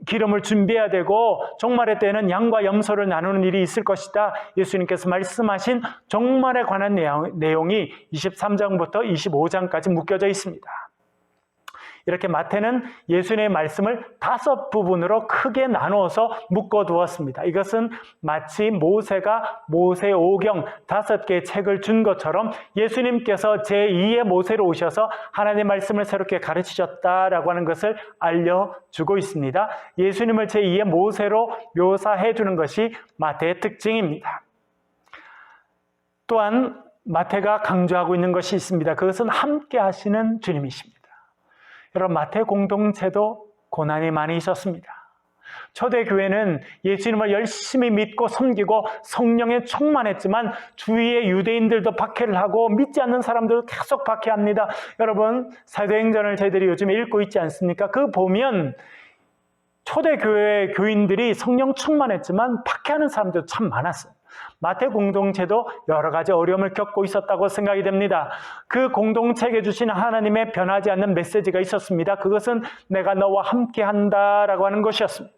S2: 기름을 준비해야 되고, 종말의 때에는 양과 염소를 나누는 일이 있을 것이다. 예수님께서 말씀하신 종말에 관한 내용이 23장부터 25장까지 묶여져 있습니다. 이렇게 마태는 예수님의 말씀을 다섯 부분으로 크게 나누어서 묶어두었습니다. 이것은 마치 모세가 모세오경 5개의 책을 준 것처럼 예수님께서 제2의 모세로 오셔서 하나님의 말씀을 새롭게 가르치셨다라고 하는 것을 알려주고 있습니다. 예수님을 제2의 모세로 묘사해 주는 것이 마태의 특징입니다. 또한 마태가 강조하고 있는 것이 있습니다. 그것은 함께 하시는 주님이십니다. 여러분, 마태 공동체도 고난이 많이 있었습니다. 초대교회는 예수님을 열심히 믿고 섬기고 성령에 충만했지만 주위의 유대인들도 박해를 하고 믿지 않는 사람들도 계속 박해합니다. 여러분, 사도행전을 저희들이 요즘에 읽고 있지 않습니까? 그 보면 초대교회 교인들이 성령 충만했지만 박해하는 사람들도 참 많았어요. 마태 공동체도 여러 가지 어려움을 겪고 있었다고 생각이 됩니다. 그 공동체에게 주신 하나님의 변하지 않는 메시지가 있었습니다. 그것은 내가 너와 함께한다라고 하는 것이었습니다.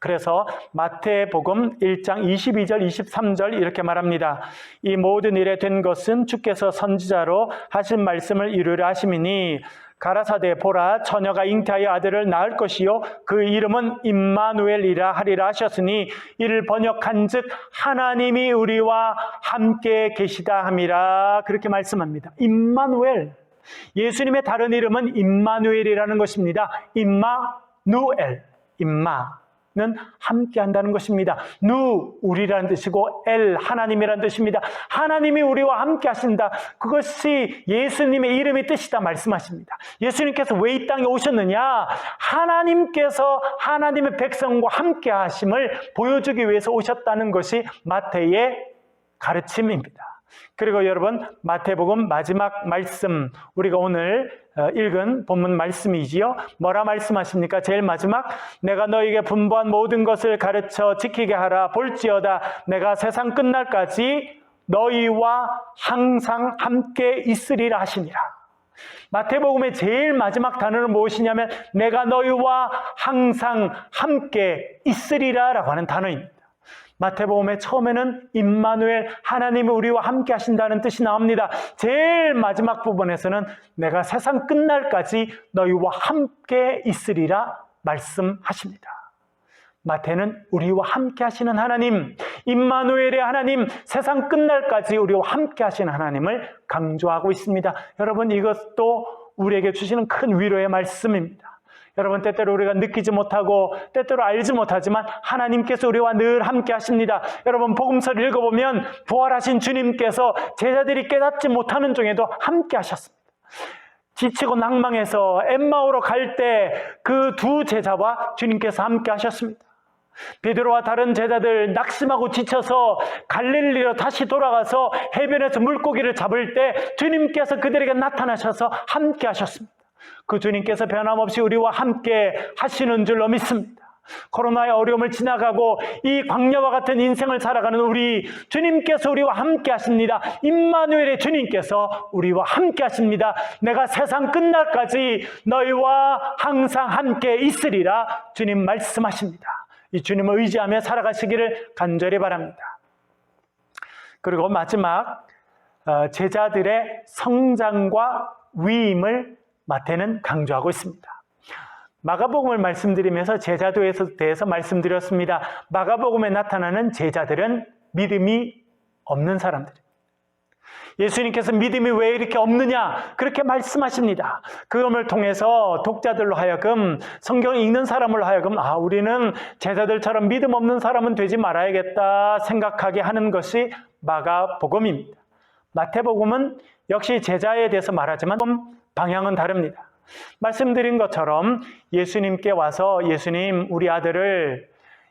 S2: 그래서 마태복음 1장 22절 23절 이렇게 말합니다. 이 모든 일에 된 것은 주께서 선지자로 하신 말씀을 이루려 하심이니 가라사대 보라 처녀가 잉태하여 아들을 낳을 것이요 그 이름은 임마누엘이라 하리라 하셨으니 이를 번역한즉 하나님이 우리와 함께 계시다 함이라 그렇게 말씀합니다. 임마누엘, 예수님의 다른 이름은 임마누엘이라는 것입니다. 임마누엘, 임마는 함께 한다는 것입니다. 누, 우리라는 뜻이고 엘, 하나님이라는 뜻입니다. 하나님이 우리와 함께 하신다. 그것이 예수님의 이름의 뜻이다 말씀하십니다. 예수님께서 왜 이 땅에 오셨느냐? 하나님께서 하나님의 백성과 함께 하심을 보여주기 위해서 오셨다는 것이 마태의 가르침입니다. 그리고 여러분, 마태복음 마지막 말씀, 우리가 오늘 읽은 본문 말씀이지요. 뭐라 말씀하십니까? 제일 마지막, 내가 너에게 분부한 모든 것을 가르쳐 지키게 하라. 볼지어다 내가 세상 끝날까지 너희와 항상 함께 있으리라 하시니라. 마태복음의 제일 마지막 단어는 무엇이냐면 내가 너희와 항상 함께 있으리라 라고 하는 단어입니다. 마태복음의 처음에는 임마누엘, 하나님이 우리와 함께 하신다는 뜻이 나옵니다. 제일 마지막 부분에서는 내가 세상 끝날까지 너희와 함께 있으리라 말씀하십니다. 마태는 우리와 함께 하시는 하나님, 임마누엘의 하나님, 세상 끝날까지 우리와 함께 하시는 하나님을 강조하고 있습니다. 여러분, 이것도 우리에게 주시는 큰 위로의 말씀입니다. 여러분, 때때로 우리가 느끼지 못하고 때때로 알지 못하지만 하나님께서 우리와 늘 함께 하십니다. 여러분, 복음서를 읽어보면 부활하신 주님께서 제자들이 깨닫지 못하는 중에도 함께 하셨습니다. 지치고 낭망해서 엠마오로 갈 때 그 두 제자와 주님께서 함께 하셨습니다. 베드로와 다른 제자들 낙심하고 지쳐서 갈릴리로 다시 돌아가서 해변에서 물고기를 잡을 때 주님께서 그들에게 나타나셔서 함께 하셨습니다. 그 주님께서 변함없이 우리와 함께 하시는 줄로 믿습니다. 코로나의 어려움을 지나가고 이 광야와 같은 인생을 살아가는 우리 주님께서 우리와 함께 하십니다. 임마누엘의 주님께서 우리와 함께 하십니다. 내가 세상 끝날까지 너희와 항상 함께 있으리라 주님 말씀하십니다. 이 주님을 의지하며 살아가시기를 간절히 바랍니다. 그리고 마지막 제자들의 성장과 위임을 마태는 강조하고 있습니다. 마가복음을 말씀드리면서 제자도에 대해서 말씀드렸습니다. 마가복음에 나타나는 제자들은 믿음이 없는 사람들입니다. 예수님께서 믿음이 왜 이렇게 없느냐 그렇게 말씀하십니다. 그것을 통해서 독자들로 하여금 성경을 읽는 사람으로 하여금 우리는 제자들처럼 믿음 없는 사람은 되지 말아야겠다 생각하게 하는 것이 마가복음입니다. 마태복음은 역시 제자에 대해서 말하지만 좀 방향은 다릅니다. 말씀드린 것처럼 예수님께 와서 예수님 우리 아들을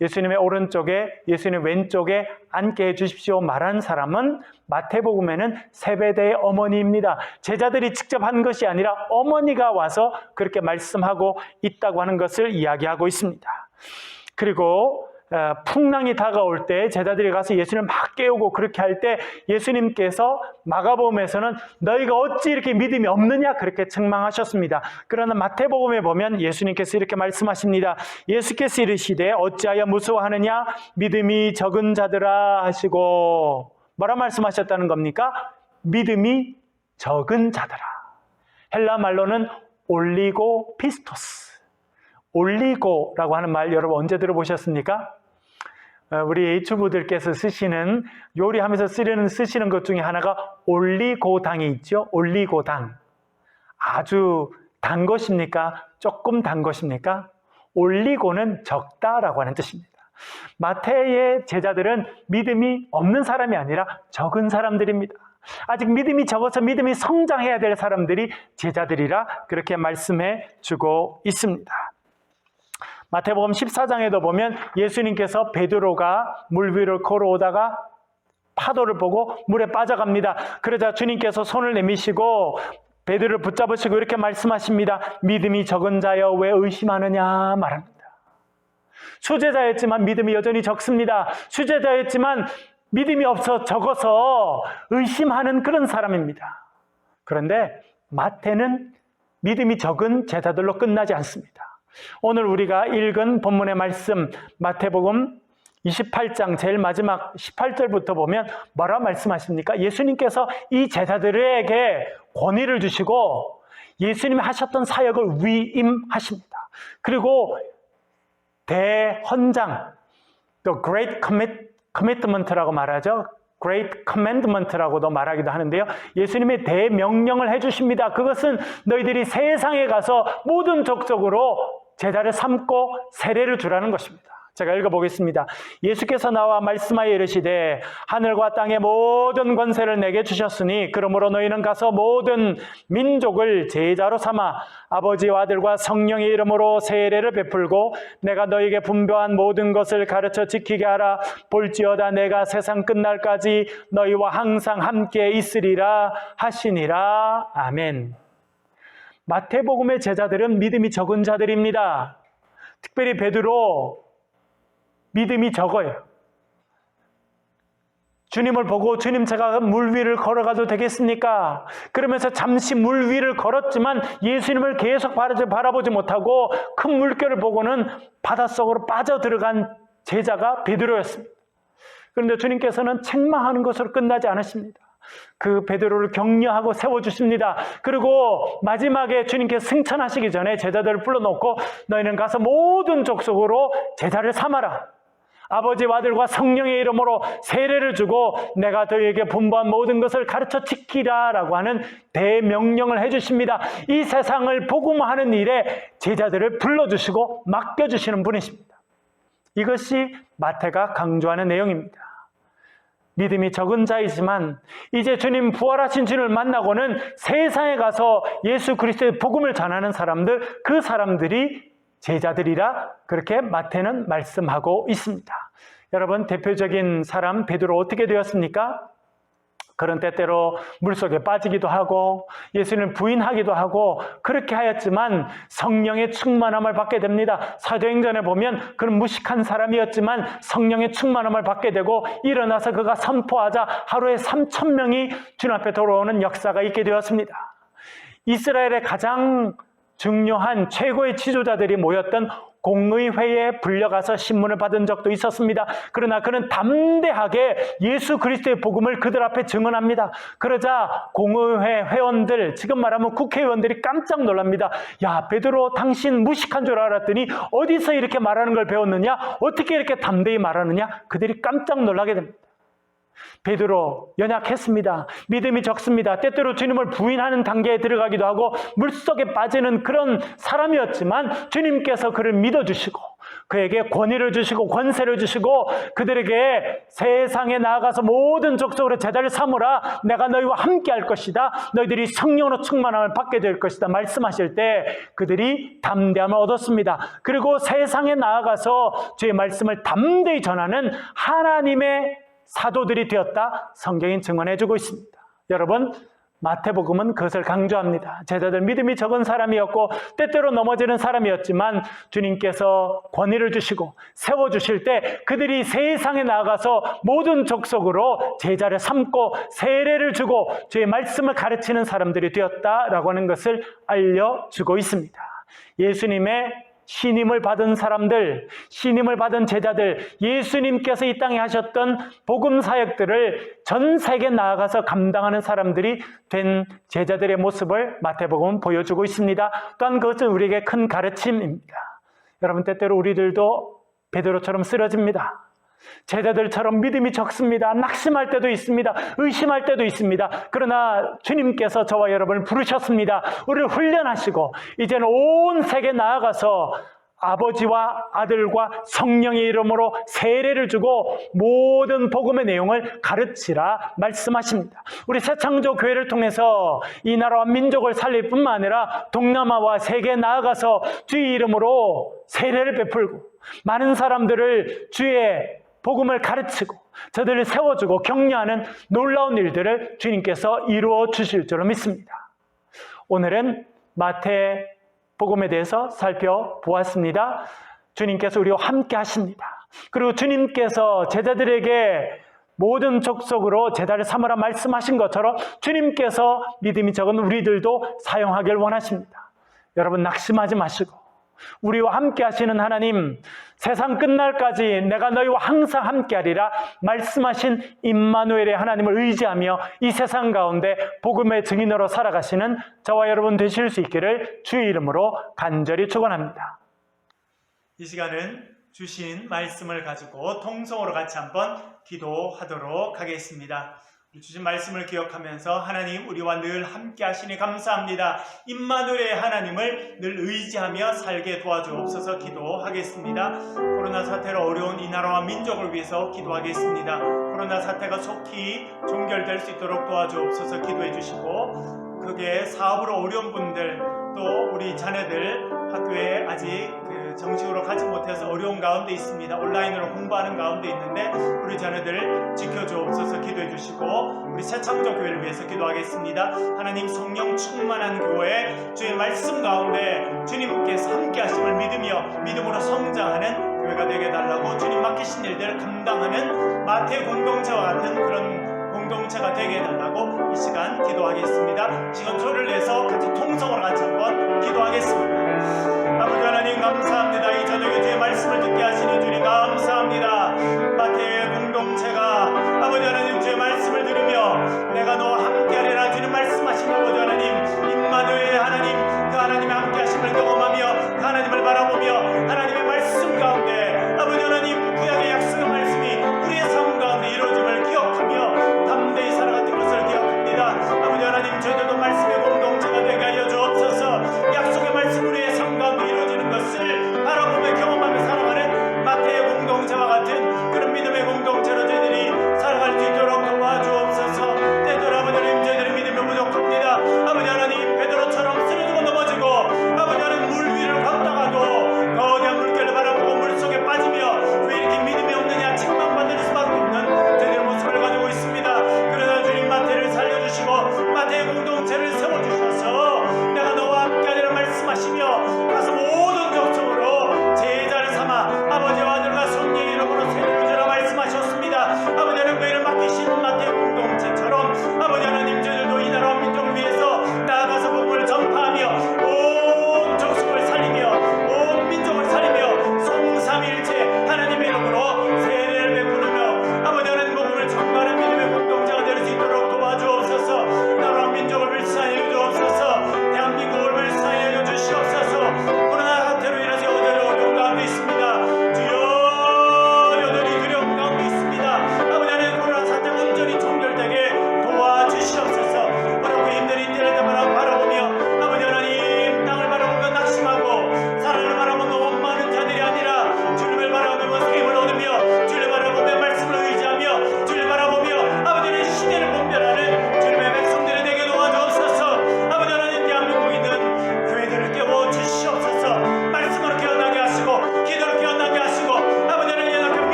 S2: 예수님의 오른쪽에 예수님 왼쪽에 앉게 해주십시오 말한 사람은 마태복음에는 세베대의 어머니입니다. 제자들이 직접 한 것이 아니라 어머니가 와서 그렇게 말씀하고 있다고 하는 것을 이야기하고 있습니다. 그리고 풍랑이 다가올 때 제자들이 가서 예수님을 막 깨우고 그렇게 할 때 예수님께서 마가복음에서는 너희가 어찌 이렇게 믿음이 없느냐 그렇게 책망하셨습니다. 그러나 마태복음에 보면 예수님께서 이렇게 말씀하십니다. 예수께서 이르시되 어찌하여 무서워하느냐 믿음이 적은 자들아 하시고 뭐라 말씀하셨다는 겁니까? 믿음이 적은 자들아. 헬라 말로는 올리고 피스토스. 올리고라고 하는 말 여러분 언제 들어보셨습니까? 우리 H부들께서 쓰시는 요리하면서 쓰시는 것 중에 하나가 올리고당이 있죠. 올리고당. 아주 단 것입니까? 조금 단 것입니까? 올리고는 적다라고 하는 뜻입니다. 마태의 제자들은 믿음이 없는 사람이 아니라 적은 사람들입니다. 아직 믿음이 적어서 믿음이 성장해야 될 사람들이 제자들이라 그렇게 말씀해 주고 있습니다. 마태복음 14장에도 보면 예수님께서 베드로가 물 위를 걸어오다가 파도를 보고 물에 빠져갑니다. 그러자 주님께서 손을 내미시고 베드로를 붙잡으시고 이렇게 말씀하십니다. 믿음이 적은 자여 왜 의심하느냐 말합니다. 수제자였지만 믿음이 여전히 적습니다. 수제자였지만 믿음이 없어 적어서 의심하는 그런 사람입니다. 그런데 마태는 믿음이 적은 제자들로 끝나지 않습니다. 오늘 우리가 읽은 본문의 말씀 마태복음 28장 제일 마지막 18절부터 보면 뭐라 말씀하십니까? 예수님께서 이 제자들에게 권위를 주시고 예수님이 하셨던 사역을 위임하십니다. 그리고 대헌장, 또 Great Commitment라고 말하죠. Great Commandment라고도 말하기도 하는데요. 예수님의 대명령을 해주십니다. 그것은 너희들이 세상에 가서 모든 족속으로 제자를 삼고 세례를 주라는 것입니다. 제가 읽어보겠습니다. 예수께서 나와 말씀하여 이르시되 하늘과 땅의 모든 권세를 내게 주셨으니 그러므로 너희는 가서 모든 민족을 제자로 삼아 아버지와 아들과 성령의 이름으로 세례를 베풀고 내가 너희에게 분배한 모든 것을 가르쳐 지키게 하라. 볼지어다 내가 세상 끝날까지 너희와 항상 함께 있으리라 하시니라. 아멘. 마태복음의 제자들은 믿음이 적은 자들입니다. 특별히 베드로 믿음이 적어요. 주님을 보고 주님 제가 물 위를 걸어가도 되겠습니까? 그러면서 잠시 물 위를 걸었지만 예수님을 계속 바라보지 못하고 큰 물결을 보고는 바닷속으로 빠져들어간 제자가 베드로였습니다. 그런데 주님께서는 책망하는 것으로 끝나지 않으십니다. 그 베드로를 격려하고 세워주십니다. 그리고 마지막에 주님께서 승천하시기 전에 제자들을 불러놓고 너희는 가서 모든 족속으로 제자를 삼아라. 아버지와 아들과 성령의 이름으로 세례를 주고 내가 너희에게 분부한 모든 것을 가르쳐 지키라라고 하는 대명령을 해주십니다. 이 세상을 복음화하는 일에 제자들을 불러주시고 맡겨주시는 분이십니다. 이것이 마태가 강조하는 내용입니다. 믿음이 적은 자이지만 이제 주님 부활하신 주님을 만나고는 세상에 가서 예수 그리스도의 복음을 전하는 사람들, 그 사람들이 제자들이라 그렇게 마태는 말씀하고 있습니다. 여러분 대표적인 사람 베드로 어떻게 되었습니까? 그런 때때로 물속에 빠지기도 하고 예수님을 부인하기도 하고 그렇게 하였지만 성령의 충만함을 받게 됩니다. 사도행전에 보면 그런 무식한 사람이었지만 성령의 충만함을 받게 되고 일어나서 그가 선포하자 하루에 3,000명이 주님 앞에 돌아오는 역사가 있게 되었습니다. 이스라엘의 가장 중요한 최고의 지도자들이 모였던 공의회에 불려가서 신문을 받은 적도 있었습니다. 그러나 그는 담대하게 예수 그리스도의 복음을 그들 앞에 증언합니다. 그러자 공의회 회원들, 지금 말하면 국회의원들이 깜짝 놀랍니다. 야, 베드로 당신 무식한 줄 알았더니 어디서 이렇게 말하는 걸 배웠느냐? 어떻게 이렇게 담대히 말하느냐? 그들이 깜짝 놀라게 됩니다. 베드로 연약했습니다. 믿음이 적습니다. 때때로 주님을 부인하는 단계에 들어가기도 하고 물속에 빠지는 그런 사람이었지만 주님께서 그를 믿어주시고 그에게 권위를 주시고 권세를 주시고 그들에게 세상에 나아가서 모든 족속으로 제자를 삼으라. 내가 너희와 함께 할 것이다. 너희들이 성령으로 충만함을 받게 될 것이다. 말씀하실 때 그들이 담대함을 얻었습니다. 그리고 세상에 나아가서 주의 말씀을 담대히 전하는 하나님의 사도들이 되었다. 성경이 증언해주고 있습니다. 여러분, 마태복음은 그것을 강조합니다. 제자들 믿음이 적은 사람이었고 때때로 넘어지는 사람이었지만 주님께서 권위를 주시고 세워주실 때 그들이 세상에 나가서 모든 족속으로 제자를 삼고 세례를 주고 주의 말씀을 가르치는 사람들이 되었다라고 하는 것을 알려주고 있습니다. 예수님의 신임을 받은 사람들, 신임을 받은 제자들, 예수님께서 이 땅에 하셨던 복음 사역들을 전 세계에 나아가서 감당하는 사람들이 된 제자들의 모습을 마태복음은 보여주고 있습니다. 또한 그것은 우리에게 큰 가르침입니다. 여러분, 때때로 우리들도 베드로처럼 쓰러집니다. 제자들처럼 믿음이 적습니다. 낙심할 때도 있습니다. 의심할 때도 있습니다. 그러나 주님께서 저와 여러분을 부르셨습니다. 우리를 훈련하시고 이제는 온 세계에 나아가서 아버지와 아들과 성령의 이름으로 세례를 주고 모든 복음의 내용을 가르치라 말씀하십니다. 우리 새창조 교회를 통해서 이 나라와 민족을 살릴 뿐만 아니라 동남아와 세계에 나아가서 주의 이름으로 세례를 베풀고 많은 사람들을 주의 복음을 가르치고 저들을 세워주고 격려하는 놀라운 일들을 주님께서 이루어 주실 줄로 믿습니다. 오늘은 마태복음에 대해서 살펴보았습니다. 주님께서 우리와 함께 하십니다. 그리고 주님께서 제자들에게 모든 족속으로 제자를 삼으라 말씀하신 것처럼 주님께서 믿음이 적은 우리들도 사용하길 원하십니다. 여러분, 낙심하지 마시고 우리와 함께 하시는 하나님, 세상 끝날까지 내가 너희와 항상 함께 하리라 말씀하신 임마누엘의 하나님을 의지하며 이 세상 가운데 복음의 증인으로 살아가시는 저와 여러분 되실 수 있기를 주의 이름으로 간절히 축원합니다.
S1: 이 시간은 주신 말씀을 가지고 통성으로 같이 한번 기도하도록 하겠습니다. 주신 말씀을 기억하면서 하나님, 우리와 늘 함께 하시니 감사합니다. 임마누엘의 하나님을 늘 의지하며 살게 도와주옵소서 기도하겠습니다. 코로나 사태로 어려운 이 나라와 민족을 위해서 기도하겠습니다. 코로나 사태가 속히 종결될 수 있도록 도와주옵소서 기도해 주시고, 그게 사업으로 어려운 분들, 또 우리 자녀들 학교에 아직 정식으로 가지 못해서 어려운 가운데 있습니다. 온라인으로 공부하는 가운데 있는데 우리 자녀들 지켜주옵소서 기도해 주시고, 우리 새창조 교회를 위해서 기도하겠습니다. 하나님, 성령 충만한 교회, 주의 말씀 가운데 주님께서 함께 하심을 믿으며 믿음으로 성장하는 교회가 되게 해달라고, 주님 맡기신 일들을 감당하는 마태 공동체와 같은 그런 공동체가 되게 해달라고 이 시간 기도하겠습니다. 시간 소리를 내서 같이 통성으로 같이 한번 기도하겠습니다. 아버지 하나님, 감사합니다. 이 저녁에 주의 말씀을 듣게 하시니 주님 감사합니다. 마태의 공동체가 아버지 하나님 주의 말씀을 들으며 내가 너와 함께하리라 주님 말씀하신 아버지 하나님, 임마누엘 하나님, 그 하나님의 함께하심을 경험하며 그 하나님을 바라보며 하나님의 말씀 가운데 아버지 하나님 구약의 약속의 말씀이 우리의 삶 가운데 이루어짐을 기억하며 담대히 살아가는 것을 기억합니다. 아버지 하나님, 저희들도 말씀의 공동체가 되게 하여 주옵소서. 약속의 말씀 우리의 삶 가운데 이루어지는 것을 바라보며 경험하며 살아가는 마태의 공동체와 같은 그런 믿음의 공동체로 저희들이 살아갈 수 있도록 도와주옵소서. 때때로 아버지 하나님, 저희들의 믿음이 부족합니다.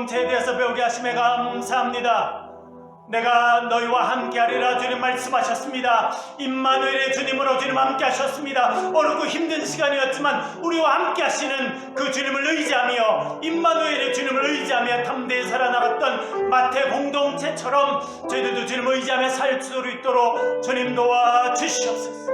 S1: 공동체에 대해서 배우게 하심에 감사합니다. 내가 너희와 함께하리라 주님 말씀하셨습니다. 임마누엘의 주님으로 주님 함께 하셨습니다. 어렵고 힘든 시간이었지만 우리와 함께 하시는 그 주님을 의지하며 임마누엘의 주님을 의지하며 담대히 살아나갔던 마태 공동체처럼 저희들도 주님을 의지하며 살 수 있도록 주님 도와주시옵소서.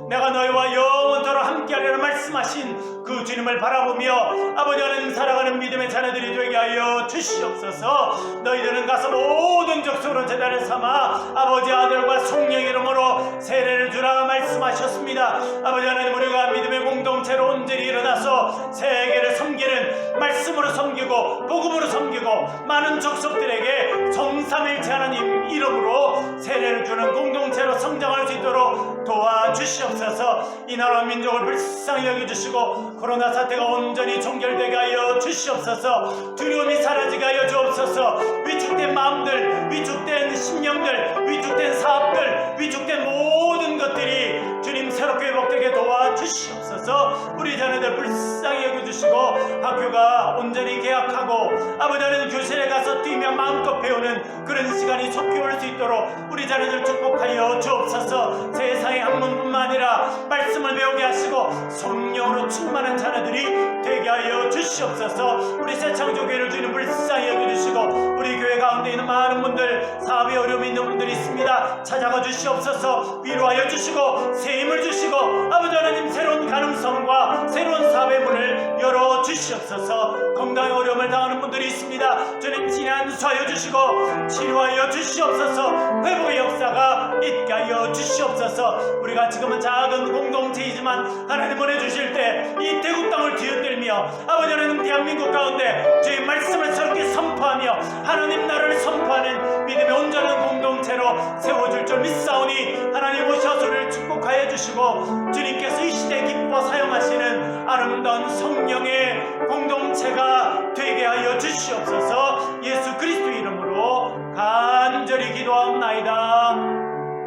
S1: 내가 너희와 영원토록 함께하리라 말씀하신 그 주님을 바라보며 아버지 하나님 살아가는 믿음의 자녀들이 되게 하여 주시옵소서. 너희들은 가서 모든 족속으로 제단을 삼아 아버지 아들과 성령 이름으로 세례를 주라 말씀하셨습니다. 아버지 하나님 우리가 믿음의 공동체로 온전히 일어나서 세계를 섬기는 말씀으로 섬기고 복음으로 섬기고 많은 족속들에게 성삼일체 하나님 이름으로 세례를 주는 공동체로 성장할 수 있도록 도와주시옵소서. 이 나라 민족을 불쌍히 여겨주시고 코로나 사태가 온전히 종결되게 하여 주시옵소서. 두려움이 사라지게 하여 주옵소서. 위축된 마음들, 위축된 심령들, 위축된 사업들, 위축된 모든 것들이 주님 새롭게 회복되게 도와주시옵소서. 우리 자녀들 불쌍히 여겨주시고 학교가 온전히 개학하고 아버지 하나님 교실에 가서 뛰며 마음껏 배우는 그런 시간이 속히 올 수 있도록 우리 자녀들 축복하여 주옵소서. 세상의 학문뿐만 아니라 말씀을 배우게 하시고 성령으로 충만한 자녀들이 되게 하여 주시옵소서. 우리 새창조교회를 주님 불쌍히 여겨주시고 우리 교회 가운데 있는 많은 분들 사업에 어려움이 있는 분들이 있습니다. 찾아가 주시옵소서. 위로하여 주시고 새 힘을 주시고 아버지 하나님 새로운 가능성과 새로운 사업의 문을 열어 주시옵소서. 건강에 어려움을 당하는 분들이 있습니다. 주님 진안수하여 주시고 치료하여 주시옵소서. 회복의 역사가 있게 하여 주시옵소서. 우리가 지금은 작은 공동체이지만 하나님 보내주실 때 이 대국 땅을 뒤흔들며 아버지 하나님 대한민국 가운데 주의 말씀을 새롭게 선포하며 하나님 나라를 선포하는 믿음의 온전한 공동체로 세워줄 줄 믿사오니 하나님 오셔서 우리를 축복하여 주시고 주님께서 이 시대에 기뻐 사용하시는 아름다운 성령의 공동체가 되게 하여 주시옵소서. 예수 그리스도 이름으로 간절히 기도하옵나이다.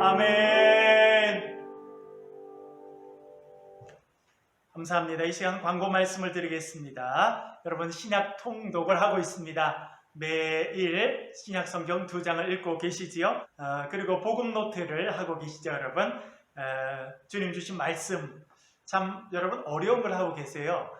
S1: 아멘. 감사합니다. 이 시간 광고 말씀을 드리겠습니다. 여러분 신약 통독을 하고 있습니다. 매일 신약 성경 2장을 읽고 계시지요? 그리고 복음 노트를 하고 계시죠, 여러분? 주님 주신 말씀 참 여러분 어려운 걸 하고 계세요.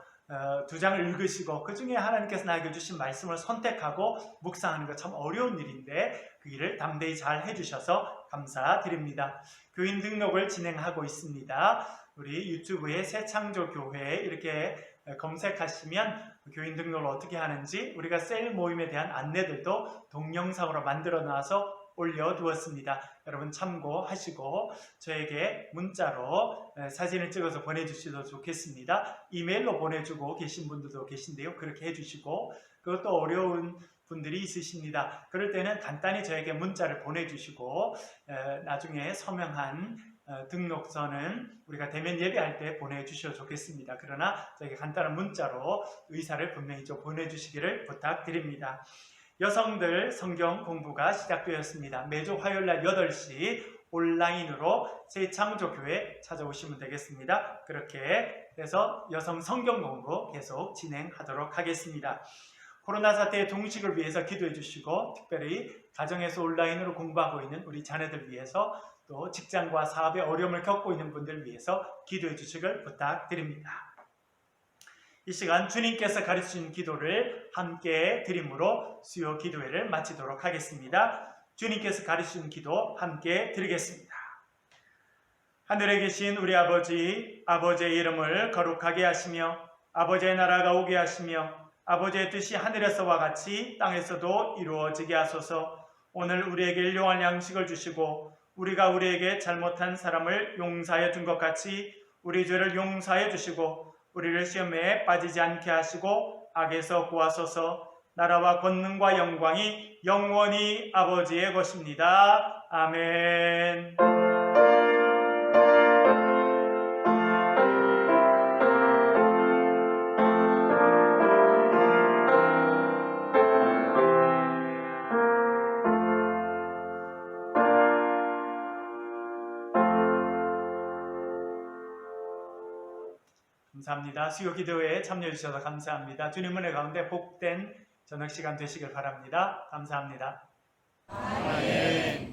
S1: 2장을 읽으시고 그 중에 하나님께서 나에게 주신 말씀을 선택하고 묵상하는 것 참 어려운 일인데 그 일을 담대히 잘 해주셔서 감사드립니다. 교인 등록을 진행하고 있습니다. 우리 유튜브에 새창조교회 이렇게 검색하시면 교인 등록을 어떻게 하는지 우리가 셀 모임에 대한 안내들도 동영상으로 만들어 놔서 올려두었습니다. 여러분 참고하시고 저에게 문자로 사진을 찍어서 보내주셔도 좋겠습니다. 이메일로 보내주고 계신 분들도 계신데요. 그렇게 해주시고 그것도 어려운 분들이 있으십니다. 그럴 때는 간단히 저에게 문자를 보내주시고 나중에 서명한 등록서는 우리가 대면 예배할 때 보내주셔도 좋겠습니다. 그러나 저에게 간단한 문자로 의사를 분명히 좀 보내주시기를 부탁드립니다. 여성들 성경 공부가 시작되었습니다. 매주 화요일날 8시 온라인으로 새창조교회 찾아오시면 되겠습니다. 그렇게 해서 여성 성경 공부 계속 진행하도록 하겠습니다. 코로나 사태의 종식을 위해서 기도해 주시고 특별히 가정에서 온라인으로 공부하고 있는 우리 자녀들 위해서 또 직장과 사업에 어려움을 겪고 있는 분들 위해서 기도해 주시길 부탁드립니다. 이 시간 주님께서 가르치신 기도를 함께 드림으로 수요 기도회를 마치도록 하겠습니다. 주님께서 가르치신 기도 함께 드리겠습니다. 하늘에 계신 우리 아버지, 아버지의 이름을 거룩하게 하시며 아버지의 나라가 오게 하시며 아버지의 뜻이 하늘에서와 같이 땅에서도 이루어지게 하소서. 오늘 우리에게 일용할 양식을 주시고 우리가 우리에게 잘못한 사람을 용서하여 준 것 같이 우리 죄를 용서하여 주시고 우리를 시험에 빠지지 않게 하시고 악에서 구하소서. 나라와 권능과 영광이 영원히 아버지의 것입니다. 아멘. 감사합니다. 수요 기도회에 참여해 주셔서 감사합니다. 주님 은혜 가운데 복된 저녁 시간 되시길 바랍니다. 감사합니다.
S3: 아멘.